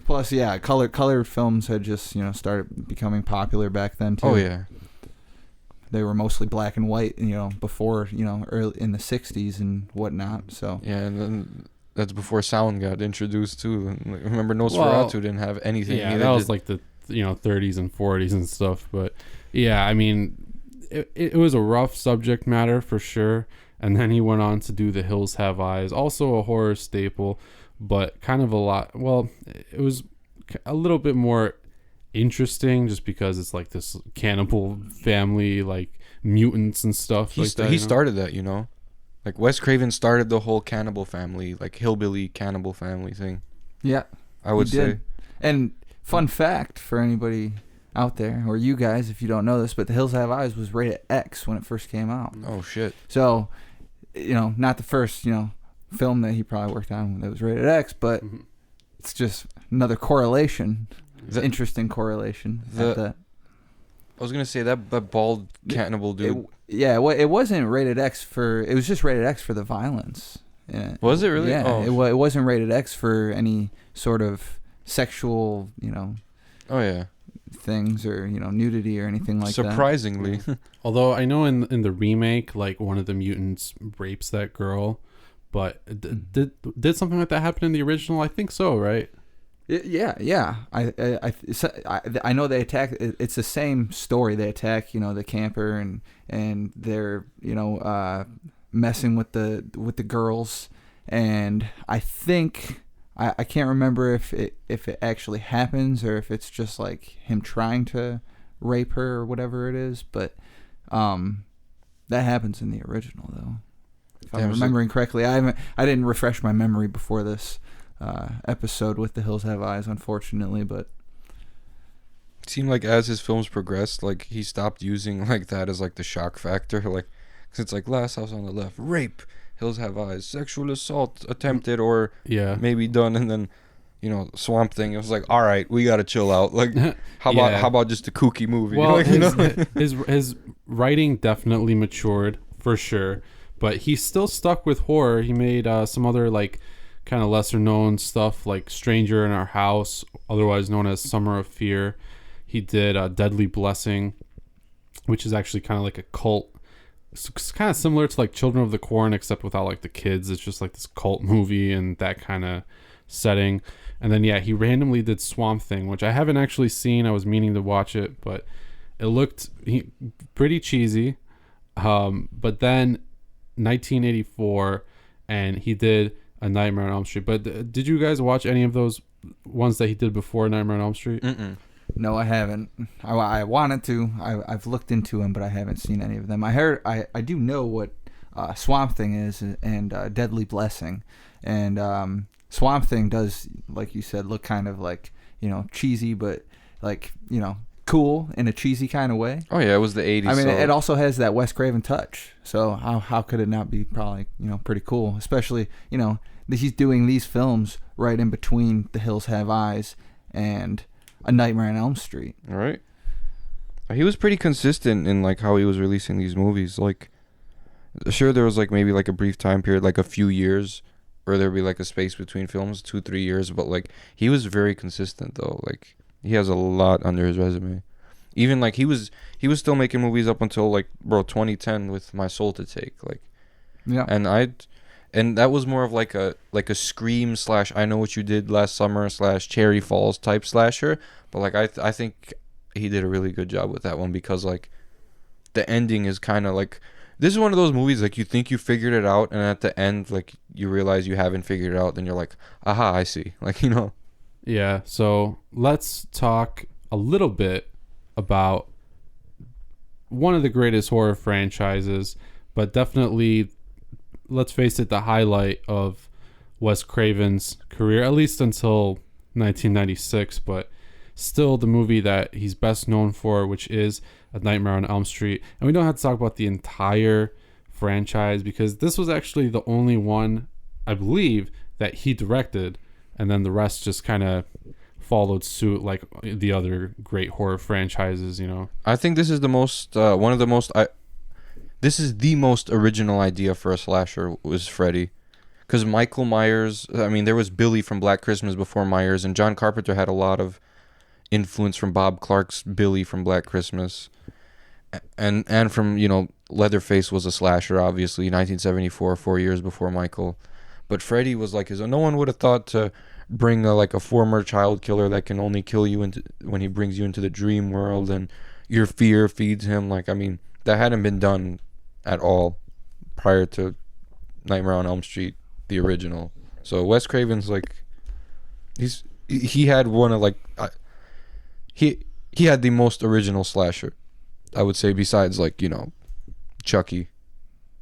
Plus, yeah, color films had just started becoming popular back then too. Oh yeah, they were mostly black and white, before early in the '60s and whatnot. So yeah, and then that's before sound got introduced too. Remember, Nosferatu didn't have anything. Yeah, that was like the 30s and 40s and stuff. But yeah, I mean, it was a rough subject matter for sure. And then he went on to do The Hills Have Eyes, also a horror staple. But kind of a lot. Well, it was a little bit more interesting just because it's like this cannibal family, like mutants and stuff. He started that, like Wes Craven started the whole cannibal family, like hillbilly cannibal family thing. Yeah, I would say. And fun fact for anybody out there, or you guys, if you don't know this, but The Hills Have Eyes was rated X when it first came out. Oh shit! So not the first, film that he probably worked on that was rated X, but it's just another correlation. Interesting correlation. I was gonna say that bald cannibal dude. It wasn't rated X for. It was just rated X for the violence. Yeah. Was it really? Yeah. Oh. It wasn't rated X for any sort of sexual, Oh yeah. things or nudity or anything like Surprisingly. Although I know in the remake, like one of the mutants rapes that girl, but did something like that happen in the original? I think so, right? Yeah. I know they attack. It's the same story. They attack, the camper and they're messing with the girls, and I think I can't remember if it actually happens or if it's just like him trying to rape her or whatever it is, but that happens in the original though. If I'm remembering correctly, I didn't refresh my memory before this episode with The Hills Have Eyes, unfortunately, but it seemed like as his films progressed, like he stopped using like that as like the shock factor, like cause it's like Last House on the Left, rape, Hills Have Eyes, sexual assault attempted or maybe done, and then Swamp Thing. It was like, all right, we gotta chill out. Like, how about just a kooky movie? Well, like, his writing definitely matured for sure, but he's still stuck with horror. He made some other like kind of lesser known stuff like Stranger in Our House, otherwise known as Summer of Fear. He did Deadly Blessing, which is actually kind of like a cult. It's kind of similar to like Children of the Corn, except without like the kids. It's just like this cult movie and that kind of setting. And then he randomly did Swamp Thing, which I haven't actually seen. I was meaning to watch it, but it looked pretty cheesy. But then 1984, and he did A Nightmare on Elm Street. But did you guys watch any of those ones that he did before Nightmare on Elm Street? No, I haven't. I wanted to. I've looked into them, but I haven't seen any of them. I do know what Swamp Thing is and Deadly Blessing, and Swamp Thing does, like you said, look kind of like cheesy, but like cool in a cheesy kind of way. Oh yeah, it was the 80s. I mean, it also has that Wes Craven touch. So how could it not be probably pretty cool? Especially he's doing these films right in between The Hills Have Eyes and A Nightmare on Elm Street. All right. He was pretty consistent in like how he was releasing these movies. Like, sure, there was like maybe like a brief time period, like a few years, where there'd be like a space between films, 2-3 years. But like he was very consistent though. Like he has a lot under his resume. Even like he was still making movies up until like 2010 with My Soul to Take. Like, yeah. And that was more of like a Scream / I Know What You Did Last Summer / Cherry Falls type slasher. But like I think he did a really good job with that one, because like the ending is kind of like, this is one of those movies like you think you figured it out, and at the end like you realize you haven't figured it out, then you're like, aha, I see. Like, Yeah, so let's talk a little bit about one of the greatest horror franchises, but definitely, let's face it, the highlight of Wes Craven's career, at least until 1996, but still the movie that he's best known for, which is A Nightmare on Elm Street. And we don't have to talk about the entire franchise, because this was actually the only one, I believe, that he directed, and then the rest just kind of followed suit like the other great horror franchises, I think this is the most this is the most original idea for a slasher was Freddy. Because Michael Myers, I mean, there was Billy from Black Christmas before Myers, and John Carpenter had a lot of influence from Bob Clark's Billy from Black Christmas. And from, Leatherface was a slasher, obviously, 1974, 4 years before Michael. But Freddy was like no one would have thought to bring a former child killer that can only kill you when he brings you into the dream world, and your fear feeds him. Like, I mean, that hadn't been done at all prior to Nightmare on Elm Street, the original. So Wes Craven's like, he had one of he had the most original slasher, I would say, besides Chucky,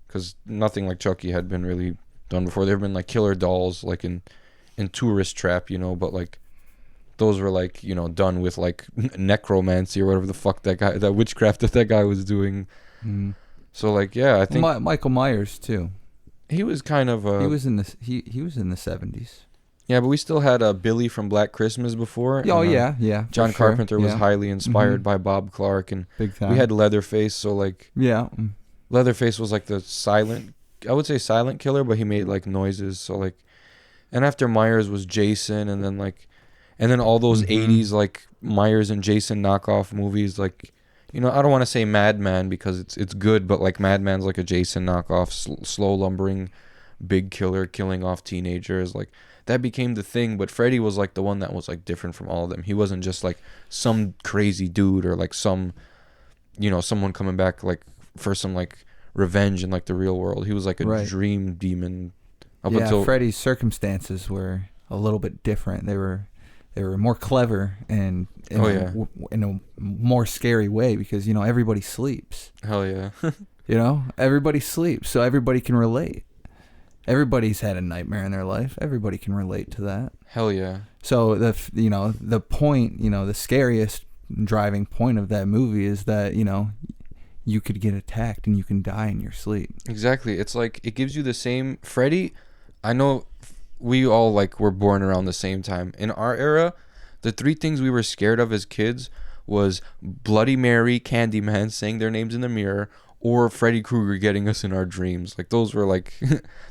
because nothing like Chucky had been really done before. There have been killer dolls in Tourist Trap, but those were done with necromancy or whatever the fuck that witchcraft that guy was doing. Mm. So I think Michael Myers too. He was kind of he was in the he was in the 70s. Yeah, but we still had Billy from Black Christmas before. Oh, and, yeah. John for sure. Carpenter was Yeah. highly inspired Mhm. by Bob Clark, and Big time. we had Leatherface. So like, Yeah. Leatherface was like the silent, I would say silent killer, but he made like noises. So like, and after Myers was Jason, and then all those Mhm. 80s like Myers and Jason knockoff movies. Like, you know, I don't want to say Madman because it's good, but like Madman's like a Jason knockoff, slow lumbering, big killer killing off teenagers. Like, that became the thing, but Freddy was like the one that was like different from all of them. He wasn't just like some crazy dude or like some, you know, someone coming back like for some like revenge in like the real world. He was like a Right. dream demon. Freddy's circumstances were a little bit different. They were more clever and in a more scary way because, you know, everybody sleeps. Hell yeah. You know, everybody sleeps, so everybody can relate. Everybody's had a nightmare in their life. Everybody can relate to that. Hell yeah. So the point, you know, the scariest driving point of that movie is that, you know, you could get attacked and you can die in your sleep. Exactly. It's like it gives you the same Freddy. I know we all like were born around the same time. In our era, the three things we were scared of as kids was Bloody Mary, Candyman saying their names in the mirror, or Freddy Krueger getting us in our dreams. Like those were like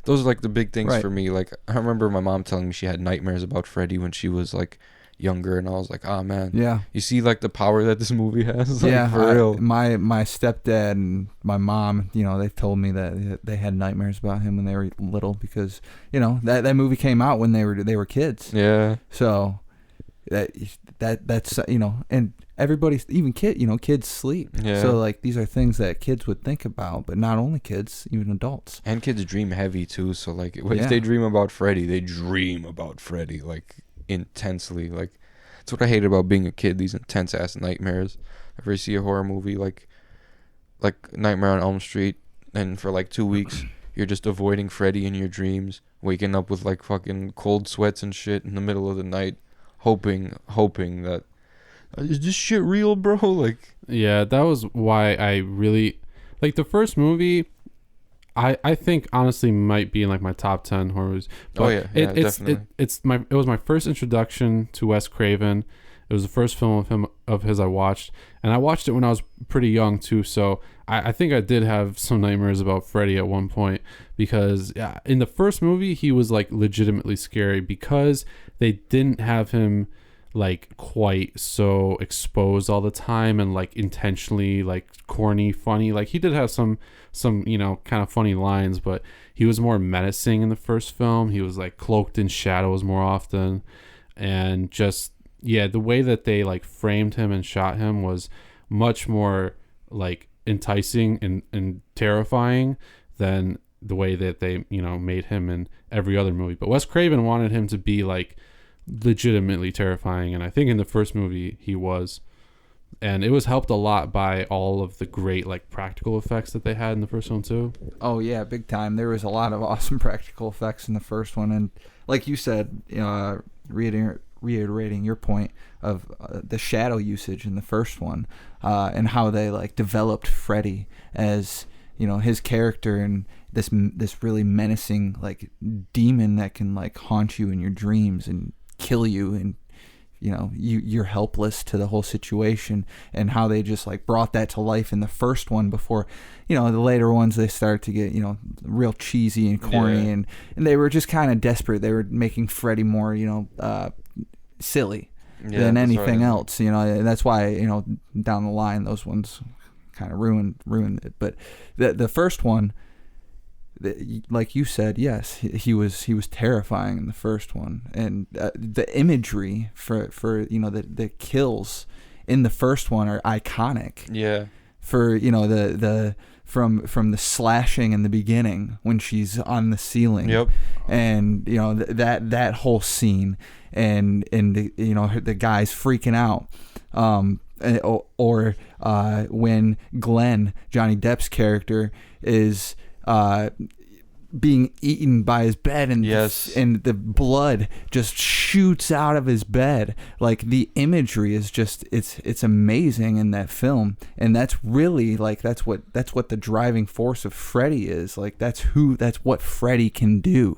those are like the big things Right. for me. Like I remember my mom telling me she had nightmares about Freddy when she was like younger, and I was like, oh man, Yeah. you see like the power that this movie has. Like, Yeah, for real. My stepdad and my mom, you know, they told me that they had nightmares about him when they were little because, you know, that movie came out when they were kids. Yeah. So that's you know, and everybody's even kids sleep. Yeah. So like these are things that kids would think about, but not only kids, even adults. And kids dream heavy too, so like if Yeah. they dream about Freddy, they dream about Freddy like intensely. Like that's what I hated about being a kid, these intense ass nightmares. If you see a horror movie like Nightmare on Elm Street, and for like 2 weeks you're just avoiding Freddy in your dreams, waking up with like fucking cold sweats and shit in the middle of the night, hoping that is this shit real, bro? Like, Yeah, that was why I really like the first movie. I think honestly might be in like my top 10 horror movies. Oh, yeah, definitely. It was my first introduction to Wes Craven. It was the first film of his I watched, and I watched it when I was pretty young too. So I think I did have some nightmares about Freddy at one point because in the first movie he was like legitimately scary because they didn't have him like quite so exposed all the time and like intentionally like corny funny. Like he did have some you know kind of funny lines, but he was more menacing in the first film. He was like cloaked in shadows more often, and just the way that they like framed him and shot him was much more like enticing and terrifying than the way that they, you know, made him in every other movie. But Wes Craven wanted him to be like legitimately terrifying, and I think in the first movie he was, and it was helped a lot by all of the great like practical effects that they had in the first one too. Oh yeah, big time. There was a lot of awesome practical effects in the first one, and like you said, reiterating your point of the shadow usage in the first one, and how they like developed Freddy as, you know, his character and this really menacing like demon that can like haunt you in your dreams and kill you, and you know you're helpless to the whole situation, and how they just like brought that to life in the first one before, you know, the later ones they started to get, you know, real cheesy and corny, and they were just kind of desperate. They were making Freddy more, you know, silly than anything else, you know, and that's why, you know, down the line those ones kind of ruined it. But the first one, like you said, yes, he was terrifying in the first one, and the imagery for you know the kills in the first one are iconic. yeah, For, you know, the from the slashing in the beginning when she's on the ceiling. Yep. And you know that whole scene, and the, you know, the guys freaking out, or when Glenn, Johnny Depp's character, is being eaten by his bed, and Yes. and the blood just shoots out of his bed. Like, the imagery is just it's amazing in that film, and that's really like that's what the driving force of Freddy is. Like, that's what Freddy can do,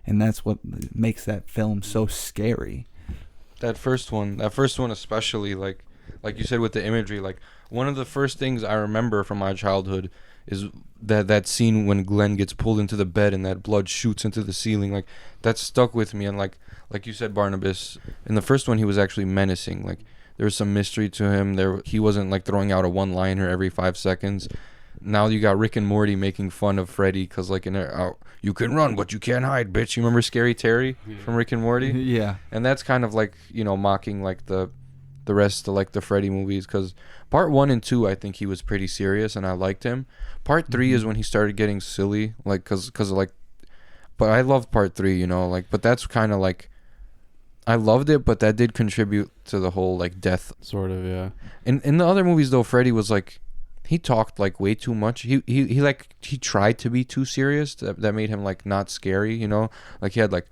and that's what makes that film so scary. That first one especially, like you said with the imagery, like one of the first things I remember from my childhood is that scene when Glenn gets pulled into the bed and that blood shoots into the ceiling. Like, that stuck with me. And like you said, Barnabas, in the first one he was actually menacing. Like, there was some mystery to him. He wasn't like throwing out a one-liner every 5 seconds. Now you got Rick and Morty making fun of Freddy because, like, in there, you can run but you can't hide, bitch. You remember Scary Terry from Rick and Morty? Yeah. And that's kind of like, mocking like the rest of like the Freddy movies, because part 1 and 2 I think he was pretty serious and I liked him. Part 3 is when he started getting silly, like cause of like, but I loved part 3, like, but that's kind of like, I loved it, but that did contribute to the whole like death Sort of, yeah. in the other movies though. Freddy was like, he talked like way too much. He tried to be too serious. That made him like not scary, like he had like,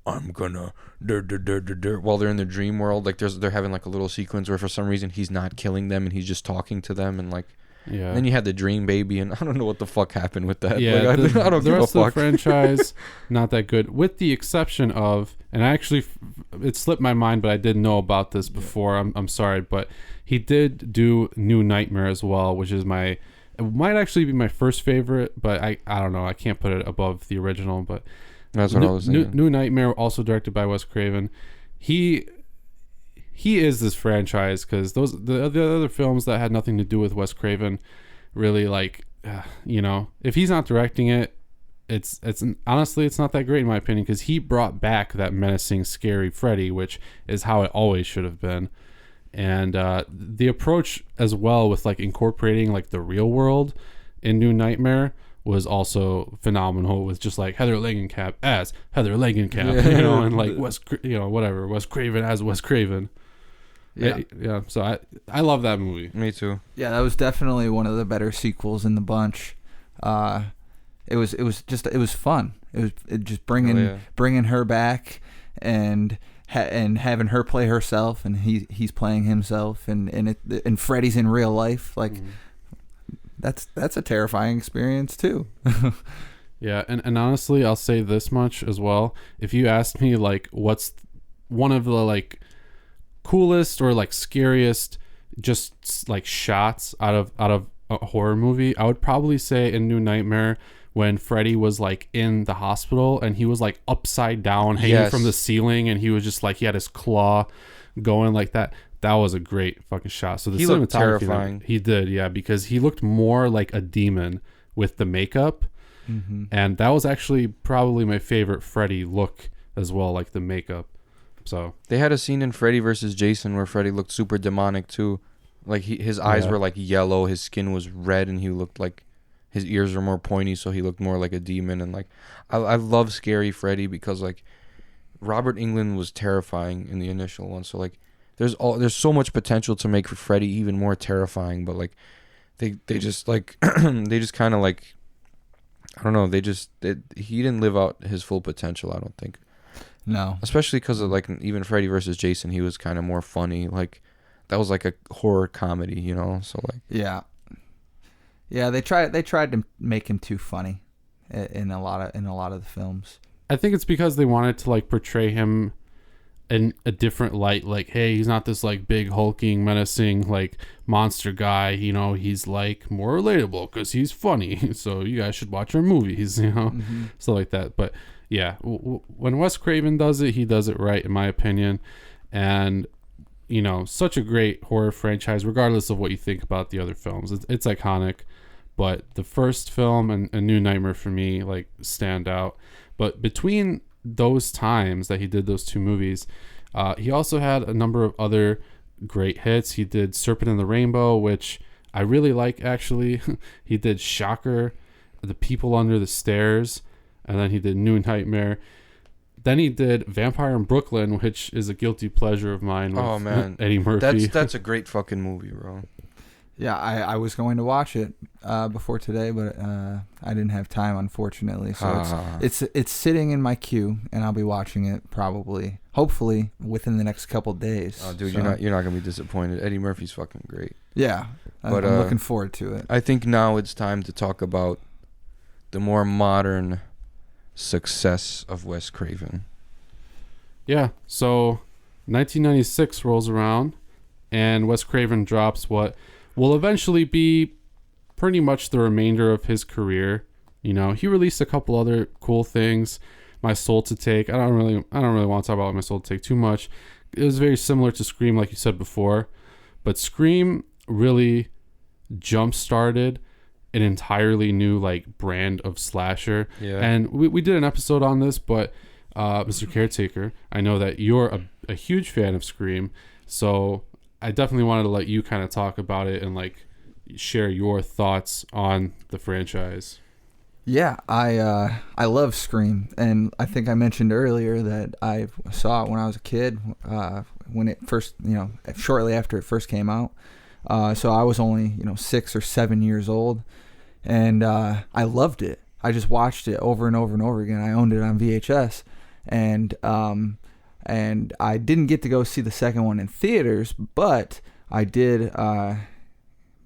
I'm gonna while they're in the dream world. Like, they're having like a little sequence where for some reason he's not killing them and he's just talking to them, and like, Yeah. then you had the dream baby, and I don't know what the fuck happened with that. Yeah, Like, I don't the give a rest of the fuck. franchise, not that good, with the exception of, and I actually, it slipped my mind, but I didn't know about this before. I'm sorry, but he did do New Nightmare as well, which is it might actually be my first favorite, but I don't know, I can't put it above the original. But That's what I was thinking. New Nightmare, also directed by Wes Craven. He is this franchise, because the other films that had nothing to do with Wes Craven, really, like, if he's not directing it, it's honestly, it's not that great in my opinion, because he brought back that menacing, scary Freddy, which is how it always should have been. And the approach as well with like incorporating like the real world in New Nightmare was also phenomenal, with just like Heather Langenkamp as Heather Langenkamp, and like Wes Craven as Wes Craven. Yeah. So I love that movie. Me too. Yeah, that was definitely one of the better sequels in the bunch. It was fun. It was just bringing her back and having her play herself, and he's playing himself, and Freddy's in real life. Like, that's a terrifying experience too. Yeah, and honestly, I'll say this much as well. If you asked me like what's one of the like coolest or like scariest just like shots out of a horror movie, I would probably say in New Nightmare, when Freddy was like in the hospital and he was like upside down hanging from the ceiling, and he was just like, he had his claw going like that. That was a great fucking shot. So the He looked cinematography, terrifying. he did, yeah, because he looked more like a demon with the makeup. And that was actually probably my favorite Freddy look as well, like the makeup. So They had a scene in Freddy vs. Jason where Freddy looked super demonic too. Like, his eyes were like yellow, his skin was red, and he looked like his ears were more pointy, so he looked more like a demon. And like, I love scary Freddy because like Robert Englund was terrifying in the initial one. So like, there's so much potential to make Freddy even more terrifying, but like they just like they just kind of like, I don't know, he didn't live out his full potential, I don't think. No, Especially because of like even Freddy vs. Jason, he was kind of more funny. Like, that was like a horror comedy, So like, yeah, they tried to make him too funny in a lot of the films. I think it's because they wanted to like portray him in a different light. Like, hey, he's not this like big hulking, menacing like monster guy. He's like more relatable because he's funny. So you guys should watch our movies. Stuff like that. But yeah, when Wes Craven does it, he does it right, in my opinion. And such a great horror franchise, regardless of what you think about the other films. It's iconic, but the first film and New Nightmare for me like stand out. But between those times that he did those two movies, he also had a number of other great hits. He did Serpent in the Rainbow, which I really like, actually. He did Shocker, The People Under the Stairs, and then he did New Nightmare. Then he did Vampire in Brooklyn, which is a guilty pleasure of mine with Eddie Murphy. That's a great fucking movie, bro. Yeah, I was going to watch it before today, but I didn't have time, unfortunately. So it's sitting in my queue, and I'll be watching it hopefully within the next couple days. Oh, dude, so, you're not gonna be disappointed. Eddie Murphy's fucking great. Yeah, but I'm looking forward to it. I think now it's time to talk about the more modern success of Wes Craven. Yeah, so 1996 rolls around, and Wes Craven drops what will eventually be pretty much the remainder of his career. You know, he released a couple other cool things. My Soul to Take. I don't really want to talk about My Soul to Take too much. It was very similar to Scream, like you said before, but Scream really jump-started an entirely new like brand of slasher. Yeah. And we did an episode on this, but Mr. Caretaker, I know that you're a huge fan of Scream, so I definitely wanted to let you kind of talk about it and like share your thoughts on the franchise. Yeah, I love Scream, and I think I mentioned earlier that I saw it when I was a kid, when it first, shortly after it first came out. So I was only 6 or 7 years old, and I loved it. I just watched it over and over and over again. I owned it on VHS, and I didn't get to go see the second one in theaters, but I did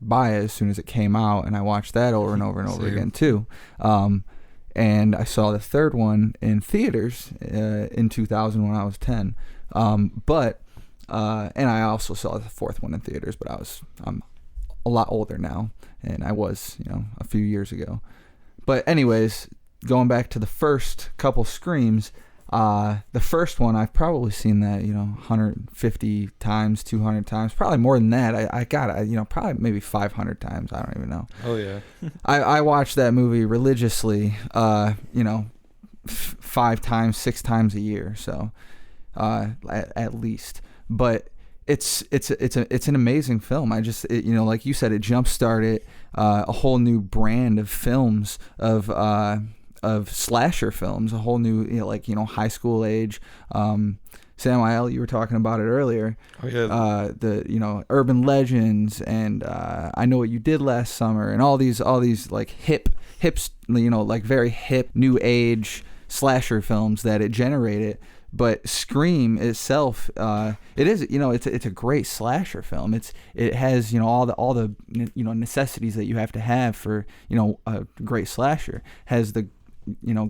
buy it as soon as it came out, and I watched that over and over and over again too. And I saw the third one in theaters in 2000 when I was 10. And I also saw the fourth one in theaters, but I'm a lot older now, and I was a few years ago. But anyways, going back to the first couple Screams, the first one I've probably seen that 150 times, 200 times, probably more than that. I got it, probably maybe 500 times. I don't even know. Oh yeah. I watched that movie religiously, 5 times, 6 times a year, so at least. But it's an amazing film. Like you said, it jump-started a whole new brand of films of slasher films, a whole new high school age. Samael, you were talking about it earlier. Oh yeah. The urban legends and I Know What You Did Last Summer, and all these like hips, like very hip new age slasher films that it generated. But Scream itself, it's a great slasher film. It has all the necessities that you have to have for a great slasher. Has the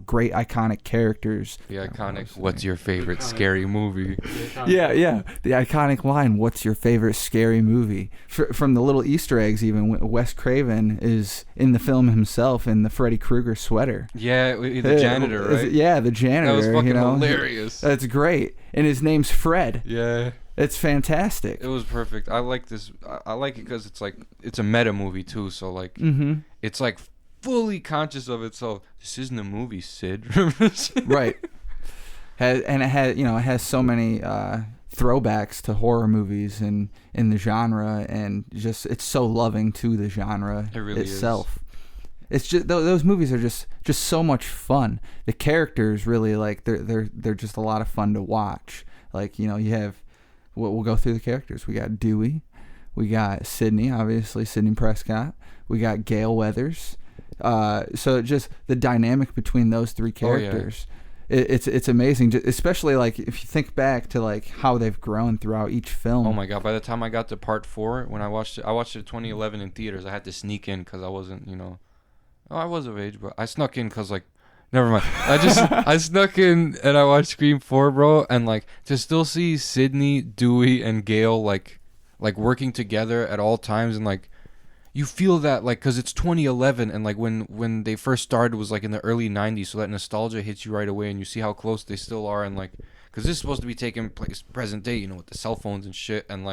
great iconic characters. The iconic, what's your favorite scary movie? Yeah. The iconic line, what's your favorite scary movie? From the little Easter eggs, even Wes Craven is in the film himself in the Freddy Krueger sweater. Yeah, the janitor, right? Yeah, the janitor. That was fucking hilarious. That's great. And his name's Fred. Yeah. It's fantastic. It was perfect. I like this. I like it because it's a meta movie too. So it's like fully conscious of itself. This isn't a movie, Sid. Right. It has so many throwbacks to horror movies and in the genre, and just it's so loving to the genre itself. It's just those movies are just so much fun. The characters really they're just a lot of fun to watch. You have we'll go through the characters. We got Dewey, we got Sidney, obviously Sidney Prescott. We got Gale Weathers. So just the dynamic between those three characters, it's amazing. Especially if you think back to how they've grown throughout each film. Oh my god! By the time I got to part 4, when I watched it in 2011 in theaters. I had to sneak in because I wasn't, I was of age, but I snuck in because never mind. I snuck in and I watched Scream 4, bro, and to still see Sidney, Dewey, and Gale working together at all times, and you feel that because it's 2011 and when they first started was in the early 90s, so that nostalgia hits you right away, and you see how close they still are, and because this is supposed to be taking place present day, with the cell phones and shit, and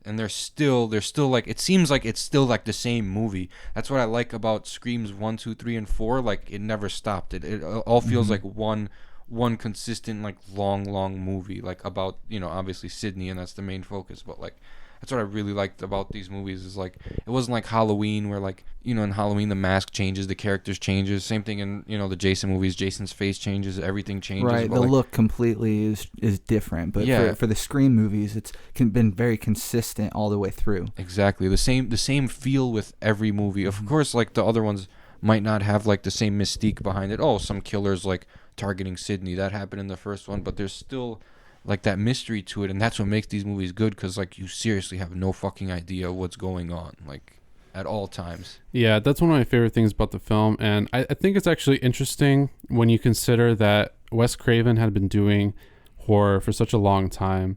and they're still it seems like it's still the same movie. That's what I like about Screams 1, 2, 3, and 4. It never stopped. It all feels like one one consistent like long movie, like about, you know, obviously Sydney, and that's the main focus, but like That's what I really liked about these movies. Is like it wasn't like Halloween where like in Halloween the mask changes, the characters changes. Same thing in the Jason movies. Jason's face changes, everything changes. Right, but the like, look completely is different. But Yeah. for the Scream movies, it's been very consistent all the way through. Exactly the same feel with every movie. Of course, like the other ones might not have like the same mystique behind it. Oh, some killers like targeting Sydney, that happened in the first one, but there's still like that mystery to it, and that's what makes these movies good, because like you seriously have no fucking idea what's going on like at all times. Yeah, that's one of my favorite things about the film, and I think it's actually interesting when you consider that Wes Craven had been doing horror for such a long time,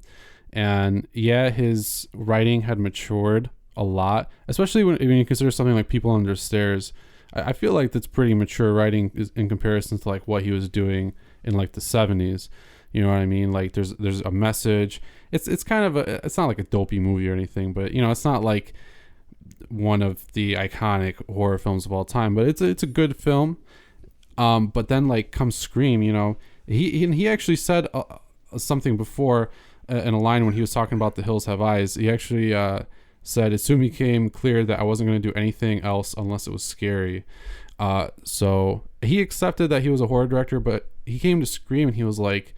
and yeah, his writing had matured a lot, especially when you consider something like People Under Stairs. I feel like that's pretty mature writing in comparison to like what he was doing in like the 70s. You know what I mean? Like there's a message. It's kind of it's not like a dopey movie or anything, but it's not like one of the iconic horror films of all time, but it's a good film. But then like comes Scream, he actually said something before in a line when he was talking about The Hills Have Eyes. He actually said it soon became clear that I wasn't going to do anything else unless it was scary. So he accepted that he was a horror director, but he came to Scream and he was like,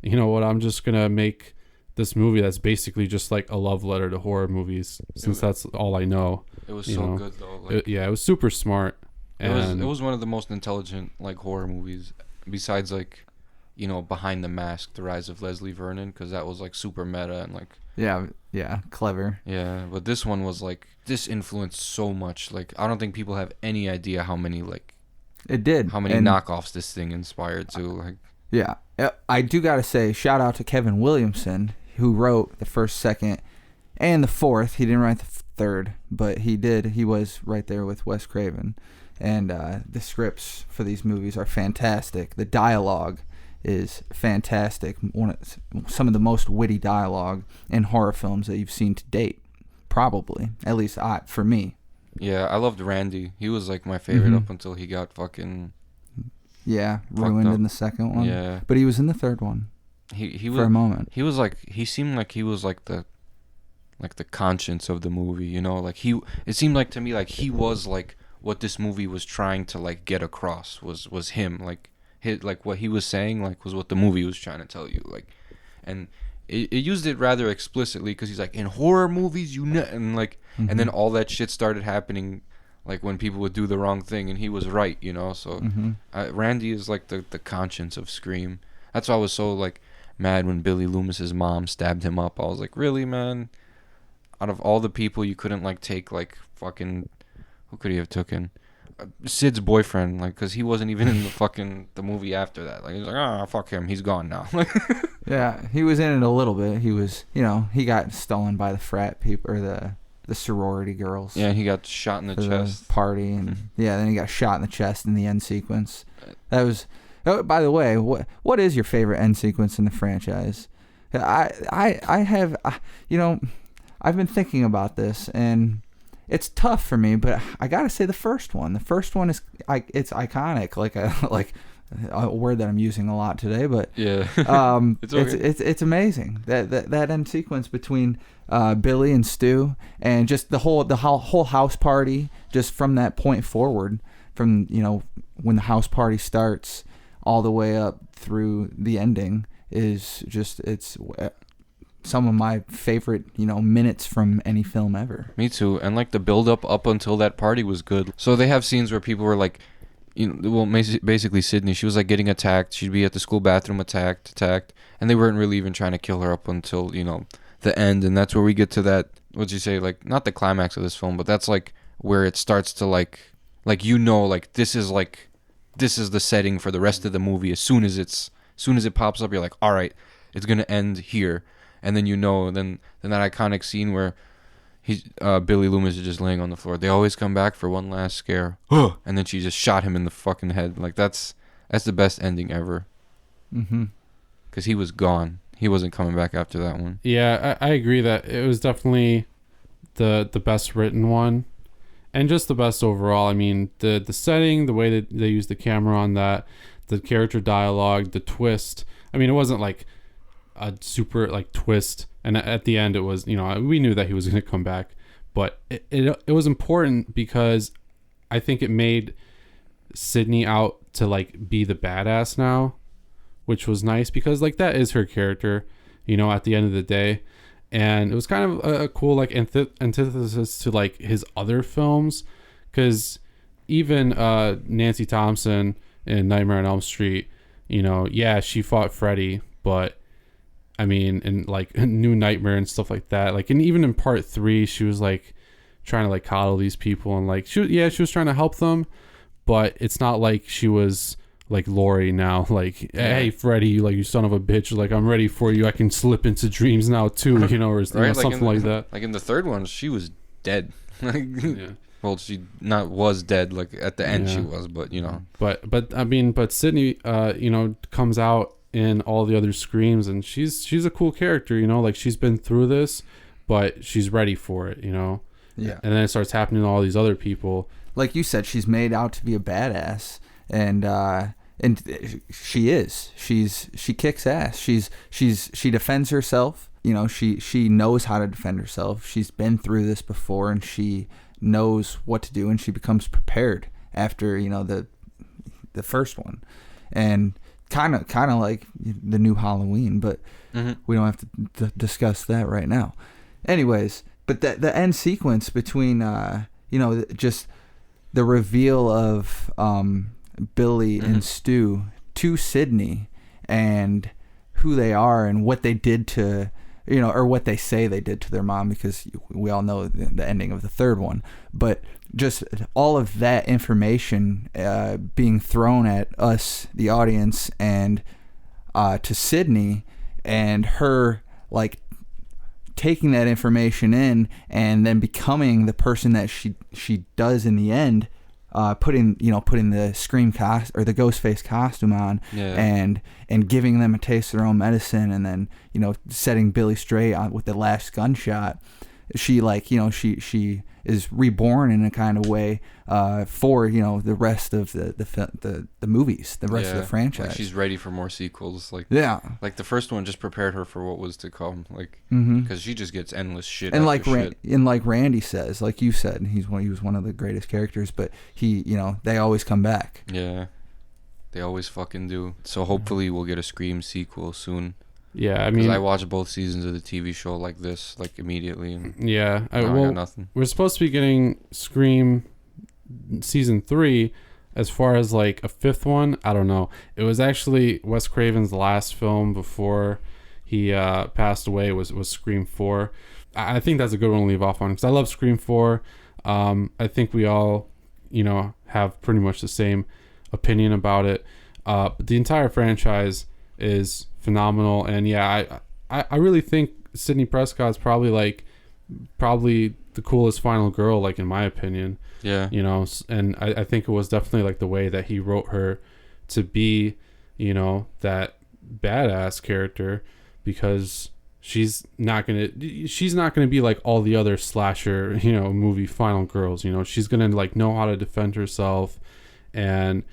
you know what, I'm just going to make this movie that's basically just like a love letter to horror movies, since that's all I know. It was so good though. Like, it was super smart. It was one of the most intelligent like horror movies, besides like Behind the Mask, The Rise of Leslie Vernon, because that was like super meta and like Yeah, clever. Yeah, but this one was like, this influenced so much. Like I don't think people have any idea how many knockoffs this thing inspired to. Like, yeah, I do gotta say, shout out to Kevin Williamson, who wrote the first, second, and the fourth. He didn't write the third, but he did. He was right there with Wes Craven, and the scripts for these movies are fantastic. The dialogue is fantastic. Some of the most witty dialogue in horror films that you've seen to date, probably. At least for me. Yeah, I loved Randy. He was like my favorite up until he got fucking ruined in the second one. Yeah, but he was in the third one. He for a moment. He was like, he seemed like he was like the conscience of the movie. Like it seemed like to me like he was like what this movie was trying to like get across was him. Like what he was saying like was what the movie was trying to tell you. Like, and it used it rather explicitly, because he's like, in horror movies and like and then all that shit started happening, like when people would do the wrong thing, and he was right, so Randy is like the conscience of Scream. That's why I was so like mad when Billy Loomis's mom stabbed him up. I was like, really, man? Out of all the people, you couldn't like take like fucking, who could he have taken? Sid's boyfriend, like, because he wasn't even in the movie after that. Like, he's like, fuck him, he's gone now. Yeah, he was in it a little bit. He was, he got stolen by the frat people, or the sorority girls. Yeah, he got shot in the chest. The party, and then he got shot in the chest in the end sequence. That was. Oh, by the way, what is your favorite end sequence in the franchise? I have, I've been thinking about this, and it's tough for me, but I gotta say the first one. The first one is it's iconic, like a word that I'm using a lot today, but yeah, it's amazing that end sequence between Billy and Stu, and just the whole house party, just from that point forward, from when the house party starts all the way up through the ending, is just, it's some of my favorite minutes from any film ever. Me too. And like the build up until that party was good. So they have scenes where people were like, basically Sydney, she was like getting attacked. She'd be at the school bathroom attacked, and they weren't really even trying to kill her up until the end. And that's where we get to that, what'd you say, like not the climax of this film, but that's like where it starts to like this is the setting for the rest of the movie. As soon as it pops up, you're like, all right, it's gonna end here. And then then that iconic scene where Billy Loomis is just laying on the floor. They always come back for one last scare, and then she just shot him in the fucking head. Like that's the best ending ever. Because he was gone. He wasn't coming back after that one. Yeah, I agree that it was definitely the best written one, and just the best overall. I mean, the setting, the way that they used the camera on that, the character dialogue, the twist. I mean, it wasn't like a super like twist And at the end, it was, we knew that he was going to come back, but it was important because I think it made Sydney out to like be the badass now, which was nice because like that is her character, at the end of the day. And it was kind of a cool like antithesis to like his other films, because even Nancy Thompson in Nightmare on Elm Street, she fought Freddy, but I mean, in like New Nightmare and stuff like that, like, and even in part 3, she was like trying to like coddle these people and like she was trying to help them, but it's not like she was like Laurie now, like, hey Freddy, like, you son of a bitch, like, I'm ready for you, I can slip into dreams now too, or right? Something like that. Like in the third one, she was dead. Yeah. Well, she was dead. Like at the end, she was, but But I mean, but Sydney, comes out in all the other Screams, and she's a cool character. Like she's been through this, but she's ready for it. Yeah. And then it starts happening to all these other people. Like you said, she's made out to be a badass, and she is. She kicks ass. She defends herself. She knows how to defend herself. She's been through this before, and she knows what to do, and she becomes prepared after the first one, and kind of like the new Halloween, but we don't have to discuss that right now. Anyways, but the end sequence between just the reveal of Billy and Stu to Sydney and who they are and what they did to or what they say they did to their mom, because we all know the ending of the third one, but just all of that information being thrown at us, the audience, and to Sydney, and her like taking that information in and then becoming the person that she does in the end, putting the Scream or the Ghostface costume on, and giving them a taste of their own medicine, and then setting Billy straight on with the last gunshot. She she is reborn in a kind of way for the rest of the movies, the rest of the franchise. Like she's ready for more sequels. Like the first one just prepared her for what was to come. Like because she just gets endless shit. And like Randy says, like you said, he was one of the greatest characters, but they always come back. Yeah, they always fucking do. So hopefully we'll get a Scream sequel soon. Yeah, I mean, I watched both seasons of the TV show like this, like immediately. And I got nothing. We're supposed to be getting Scream season 3. As far as like a 5th one, I don't know. It was actually Wes Craven's last film before he passed away was Scream 4. I think that's a good one to leave off on because I love Scream 4. I think we all, have pretty much the same opinion about it. But the entire franchise is phenomenal, and I really think Sidney Prescott's probably the coolest final girl, like in my opinion. And I think it was definitely like the way that he wrote her to be that badass character, because she's not gonna be like all the other slasher movie final girls. She's gonna like know how to defend herself, and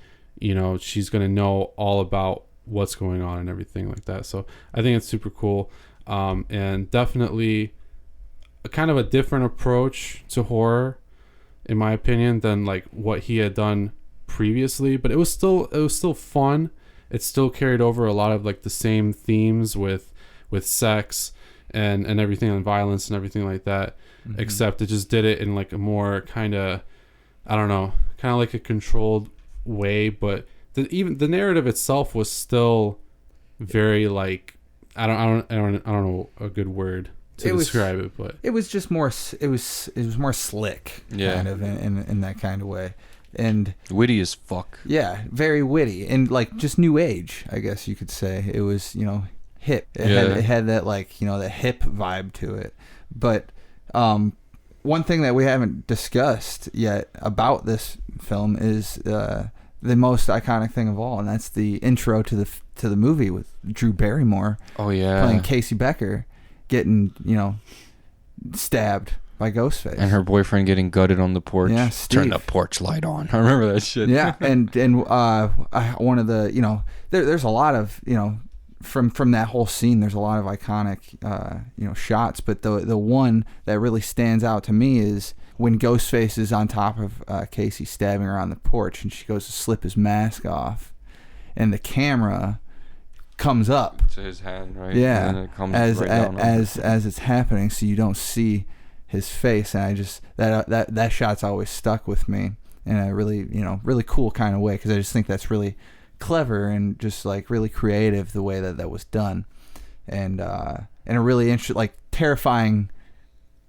she's gonna know all about what's going on and everything like that. So I think it's super cool, and definitely a kind of a different approach to horror, in my opinion, than like what he had done previously. But it was still fun. It still carried over a lot of like the same themes with sex and everything, and violence and everything like that, except it just did it in like a more kind of, I don't know, kind of like a controlled way. But even the narrative itself was still very like, I don't know a good word to describe it, but it was just more it was more slick, kind of in that kind of way, and witty as fuck. Yeah, very witty, and like just new age, I guess you could say. It was hip. It had that like that hip vibe to it. But one thing that we haven't discussed yet about this film is the most iconic thing of all, and that's the intro to the movie with Drew Barrymore. Oh yeah, playing Casey Becker, getting stabbed by Ghostface, and her boyfriend getting gutted on the porch. Yeah, turn the porch light on. I remember that shit. Yeah, and one of the there's a lot of from that whole scene, there's a lot of iconic shots, but the one that really stands out to me is when Ghostface is on top of Casey, stabbing her on the porch, and she goes to slip his mask off, and the camera comes up to his hand, right? Yeah, and then it comes as right down as it's happening, so you don't see his face, and I just that shot's always stuck with me in a really really cool kind of way, because I just think that's really clever and just like really creative the way that was done, and a really terrifying,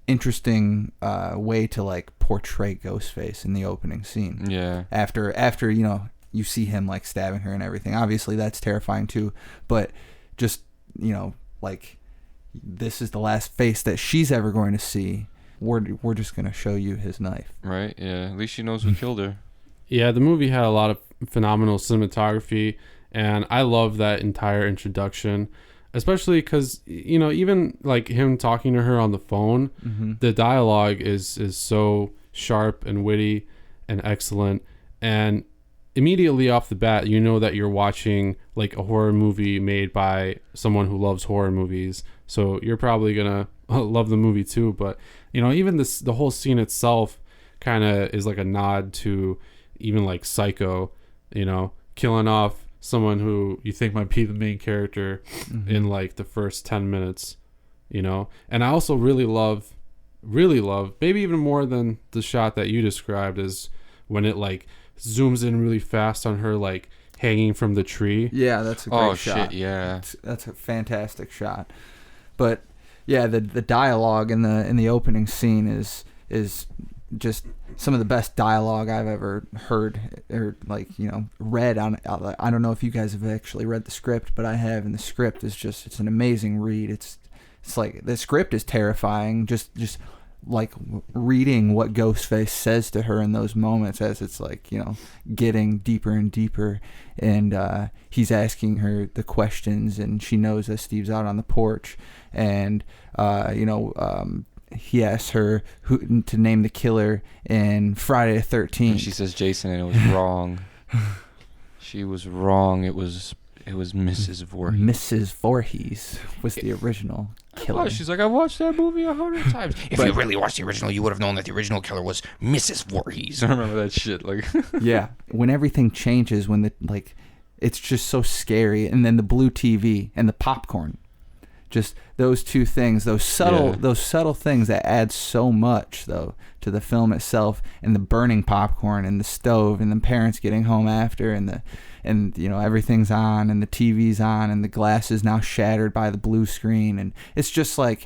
interesting way to like portray Ghostface in the opening scene. Yeah. After you see him like stabbing her and everything. Obviously that's terrifying too, but just like this is the last face that she's ever going to see. We're just gonna show you his knife. Right. Yeah. At least she knows who killed her. Yeah, the movie had a lot of phenomenal cinematography, and I love that entire introduction, especially because even like him talking to her on the phone, the dialogue is so sharp and witty and excellent, and immediately off the bat you know that you're watching like a horror movie made by someone who loves horror movies, so you're probably gonna love the movie too. But even the whole scene itself kind of is like a nod to even like Psycho, killing off someone who you think might be the main character in like the first 10 minutes, and I also really love, maybe even more than the shot that you described, is when it like zooms in really fast on her like hanging from the tree. Yeah, that's a great shot. Shit, yeah. That's a fantastic shot. But yeah, the dialogue in the opening scene is just some of the best dialogue I've ever heard or read on. I don't know if you guys have actually read the script, but I have, and the script is it's an amazing read. It's like the script is terrifying. Just like reading what Ghostface says to her in those moments as it's like getting deeper and deeper, and he's asking her the questions, and she knows that Steve's out on the porch, and he asks her who to name the killer in Friday the 13th. And she says Jason, and it was wrong. She was wrong. It was Mrs. Voorhees. Mrs. Voorhees was the original killer. Oh, she's like, I've watched that movie 100 times. If you really watched the original, you would have known that the original killer was Mrs. Voorhees. I remember that shit. Like, yeah, when everything changes, when it's just so scary, and then the blue TV and the popcorn. Just those two things, those subtle things that add so much though to the film itself, and the burning popcorn and the stove and the parents getting home after, and everything's on and the TV's on and the glass is now shattered by the blue screen, and it's just like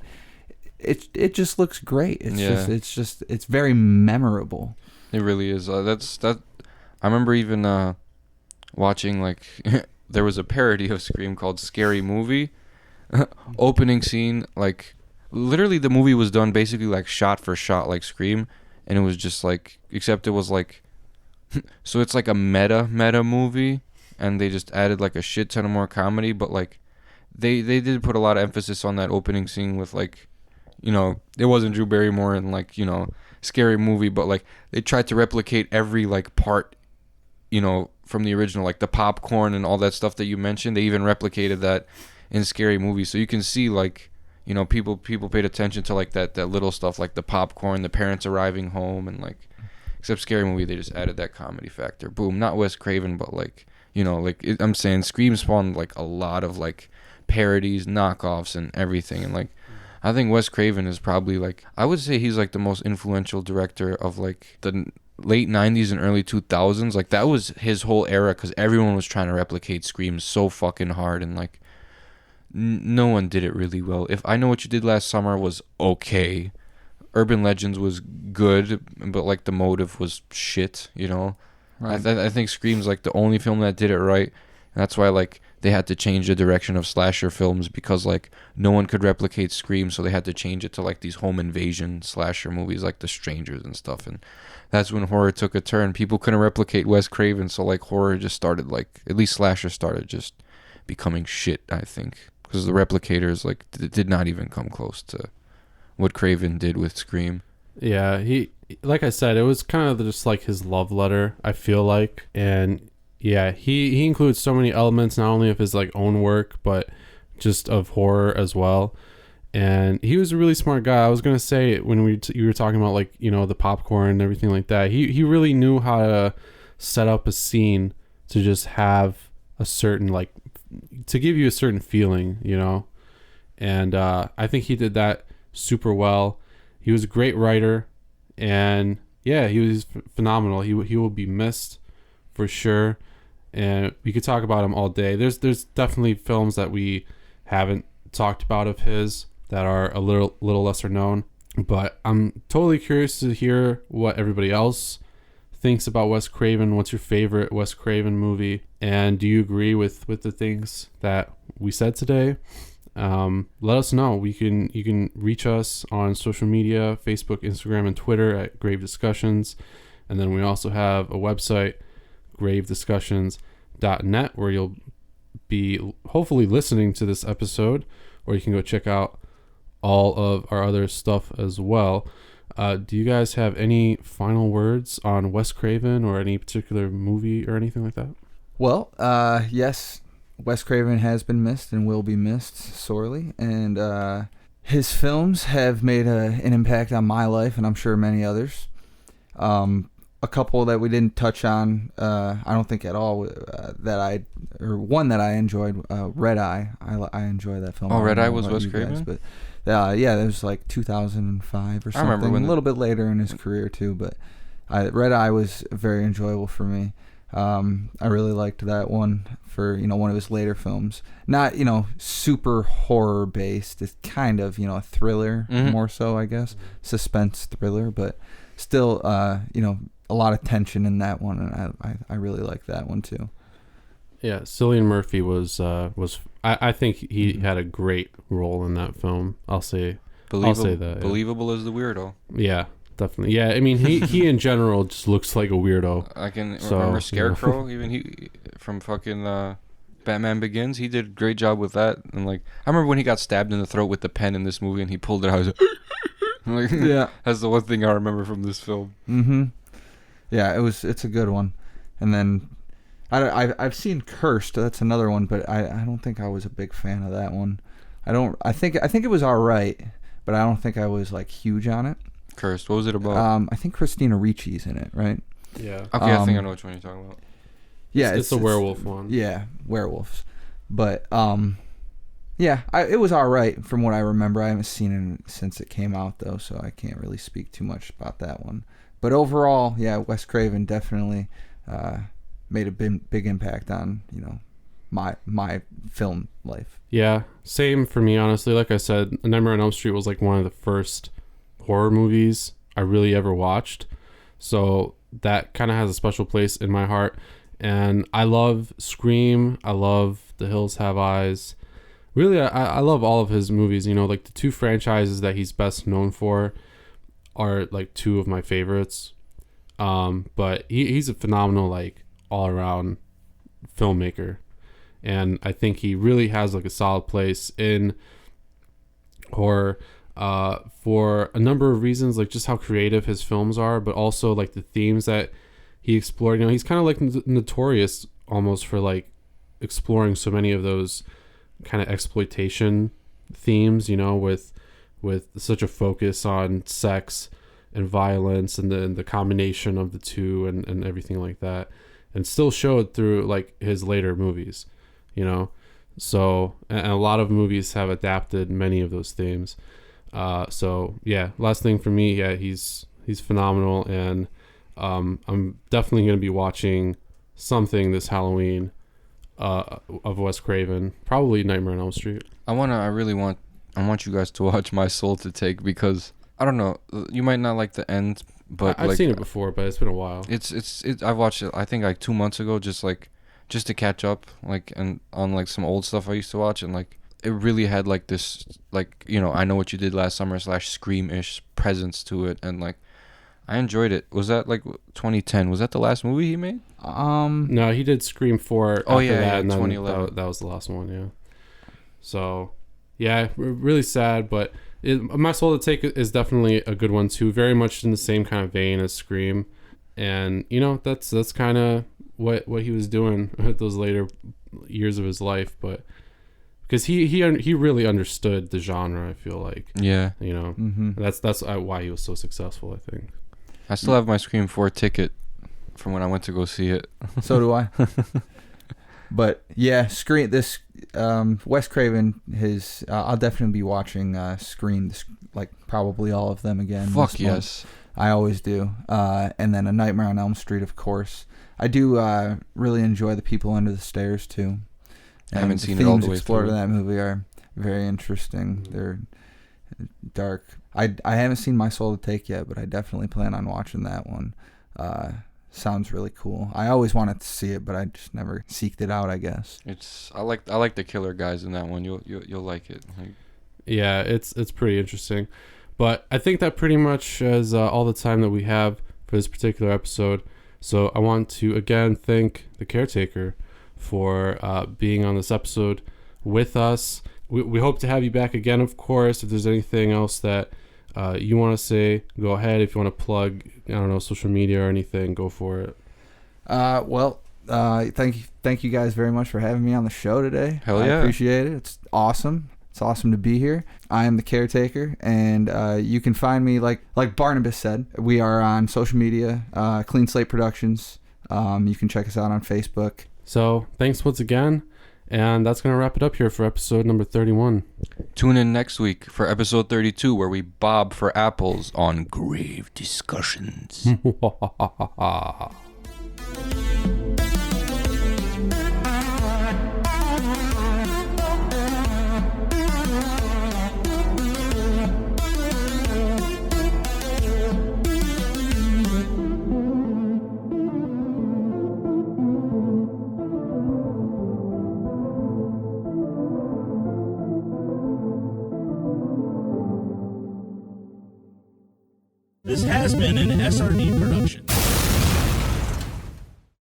it just looks great. It's very memorable. It really is. I remember even watching like there was a parody of Scream called Scary Movie. Opening scene, like literally the movie was done basically like shot for shot like Scream, and it was just like, except it was like so it's like a meta movie, and they just added like a shit ton of more comedy, but like they did put a lot of emphasis on that opening scene with like it wasn't Drew Barrymore and like Scary Movie, but like they tried to replicate every like part from the original, like the popcorn and all that stuff that you mentioned. They even replicated that in Scary Movie, so you can see like people paid attention to like that little stuff, like the popcorn, the parents arriving home, and like, except Scary Movie they just added that comedy factor. Boom, not Wes Craven, but like I'm saying Scream spawned like a lot of like parodies, knockoffs, and everything, and like I think Wes Craven is probably like, I would say he's like the most influential director of like the late 90s and early 2000s. Like that was his whole era, because everyone was trying to replicate Scream so fucking hard, and like no one did it really well. If I Know What You Did Last Summer was okay, Urban Legends was good, but like the motive was shit, Right. I think Scream's like the only film that did it right, and that's why like they had to change the direction of slasher films, because like no one could replicate Scream, so they had to change it to like these home invasion slasher movies like The Strangers and stuff, and that's when horror took a turn. People couldn't replicate Wes Craven, so like horror just started, like at least slasher started just becoming shit, I think, because the replicators like did not even come close to what Craven did with Scream. Yeah, he, like I said, it was kind of just like his love letter, I feel like, and Yeah, he includes so many elements, not only of his like own work, but just of horror as well. And he was a really smart guy. I was gonna say when you were talking about like, you know, the popcorn and everything like that. He really knew how to set up a scene to just have a certain like to give you a certain feeling, you know. And I think he did that super well. He was a great writer, and yeah, he was phenomenal. He will be missed for sure. And we could talk about him all day. There's definitely films that we haven't talked about of his that are a little lesser known, but I'm totally curious to hear what everybody else thinks about Wes Craven. What's your favorite Wes Craven movie, and do you agree with the things that we said today? Let us know. You can reach us on social media, Facebook, Instagram, and Twitter at Grave Discussions, and then we also have a website, gravediscussions.net, where you'll be hopefully listening to this episode, or you can go check out all of our other stuff as well. Do you guys have any final words on Wes Craven or any particular movie or anything like that? Well, yes, Wes Craven has been missed and will be missed sorely, and his films have made one impact on my life, and I'm sure many others. A couple that we didn't touch on, I don't think at all, one that I enjoyed, Red Eye. I enjoy that film. Oh, Red Eye was Wes Craven? But yeah, it was like 2005 or something. I remember a little bit later in his career too, but Red Eye was very enjoyable for me. I really liked that one for, you know, one of his later films. Not, you know, super horror based. It's kind of, you know, a thriller more so, I guess. Suspense thriller, but still, you know, a lot of tension in that one, and I really like that one too. Yeah, Cillian Murphy was I think he had a great role in that film. I'll say that. Yeah. Believable as the weirdo. Yeah, definitely. Yeah, I mean he in general just looks like a weirdo. I can remember Scarecrow, even he from fucking Batman Begins. He did a great job with that, and like I remember when he got stabbed in the throat with the pen in this movie, and he pulled it out. I was like, yeah, that's the one thing I remember from this film. Yeah, it's a good one. And then I've seen Cursed. That's another one, but I don't think I was a big fan of that one. I think it was all right, but I don't think I was like huge on it. Cursed. What was it about? I think Christina Ricci's in it, right? Yeah. Okay, I think I know which one you're talking about. Yeah, it's a werewolf one. Yeah, werewolves. But yeah, it was all right from what I remember. I haven't seen it since it came out though, so I can't really speak too much about that one. But overall, yeah, Wes Craven definitely made a big impact on, you know, my film life. Yeah, same for me, honestly. Like I said, Nightmare on Elm Street was like one of the first horror movies I really ever watched. So that kind of has a special place in my heart. And I love Scream. I love The Hills Have Eyes. Really, I love all of his movies. You know, like the two franchises that he's best known for are like two of my favorites. But he's a phenomenal, like, all-around filmmaker. And I think he really has like a solid place in horror for a number of reasons, like just how creative his films are, but also like the themes that he explored. You know, he's kind of like notorious almost for like exploring so many of those kind of exploitation themes, you know, with such a focus on sex and violence and the combination of the two and everything like that, and still showed through like his later movies, you know. So, and a lot of movies have adapted many of those themes. So yeah, last thing for me, yeah, he's phenomenal, and I'm definitely going to be watching something this Halloween of Wes Craven, probably Nightmare on Elm Street. I want you guys to watch My Soul to Take, because I don't know, you might not like the end, but I've like, seen it before, but it's been a while. I watched it I think like 2 months ago, just to catch up, like, and on like some old stuff I used to watch, and like it really had like this, like, you know, I Know What You Did Last Summer / Scream-ish presence to it, and like I enjoyed it. Was that like 2010? Was that the last movie he made? No, he did Scream 4 after that, and then 2011. that was the last one, yeah. So, yeah, really sad, but My Soul to Take is definitely a good one too. Very much in the same kind of vein as Scream, and you know that's kind of what he was doing at those later years of his life, but because he really understood the genre. I feel like, Yeah. you know, that's why he was so successful. I think. I still have my Scream 4 ticket from when I went to go see it. So do I. But yeah, Scream. This Wes Craven. I'll definitely be watching Scream. Like probably all of them again. Fuck this month. yes. I always do. And then A Nightmare on Elm Street, of course. I do really enjoy The People Under the Stairs too. I haven't seen it all the way explored through. in that movie are very interesting. They're dark. I haven't seen My Soul to Take yet, but I definitely plan on watching that one. Sounds really cool. I always wanted to see it, but I just never seeked it out, I guess. I like the killer guys in that one. You'll like it. Yeah, it's pretty interesting. But I think that pretty much is all the time that we have for this particular episode. So I want to again thank the Caretaker for being on this episode with us. We hope to have you back again, of course. If there's anything else that you want to say, go ahead. If you want to plug, I don't know, social media or anything, go for it. Thank you guys very much for having me on the show today. Hell yeah. I appreciate it. It's awesome. It's awesome to be here. I am the Caretaker, and you can find me, like Barnabas said, we are on social media, Clean Slate Productions. You can check us out on Facebook. So thanks once again, and that's going to wrap it up here for episode number 31. Tune in next week for episode 32, where we bob for apples on Grave Discussions. This has been an SRD production.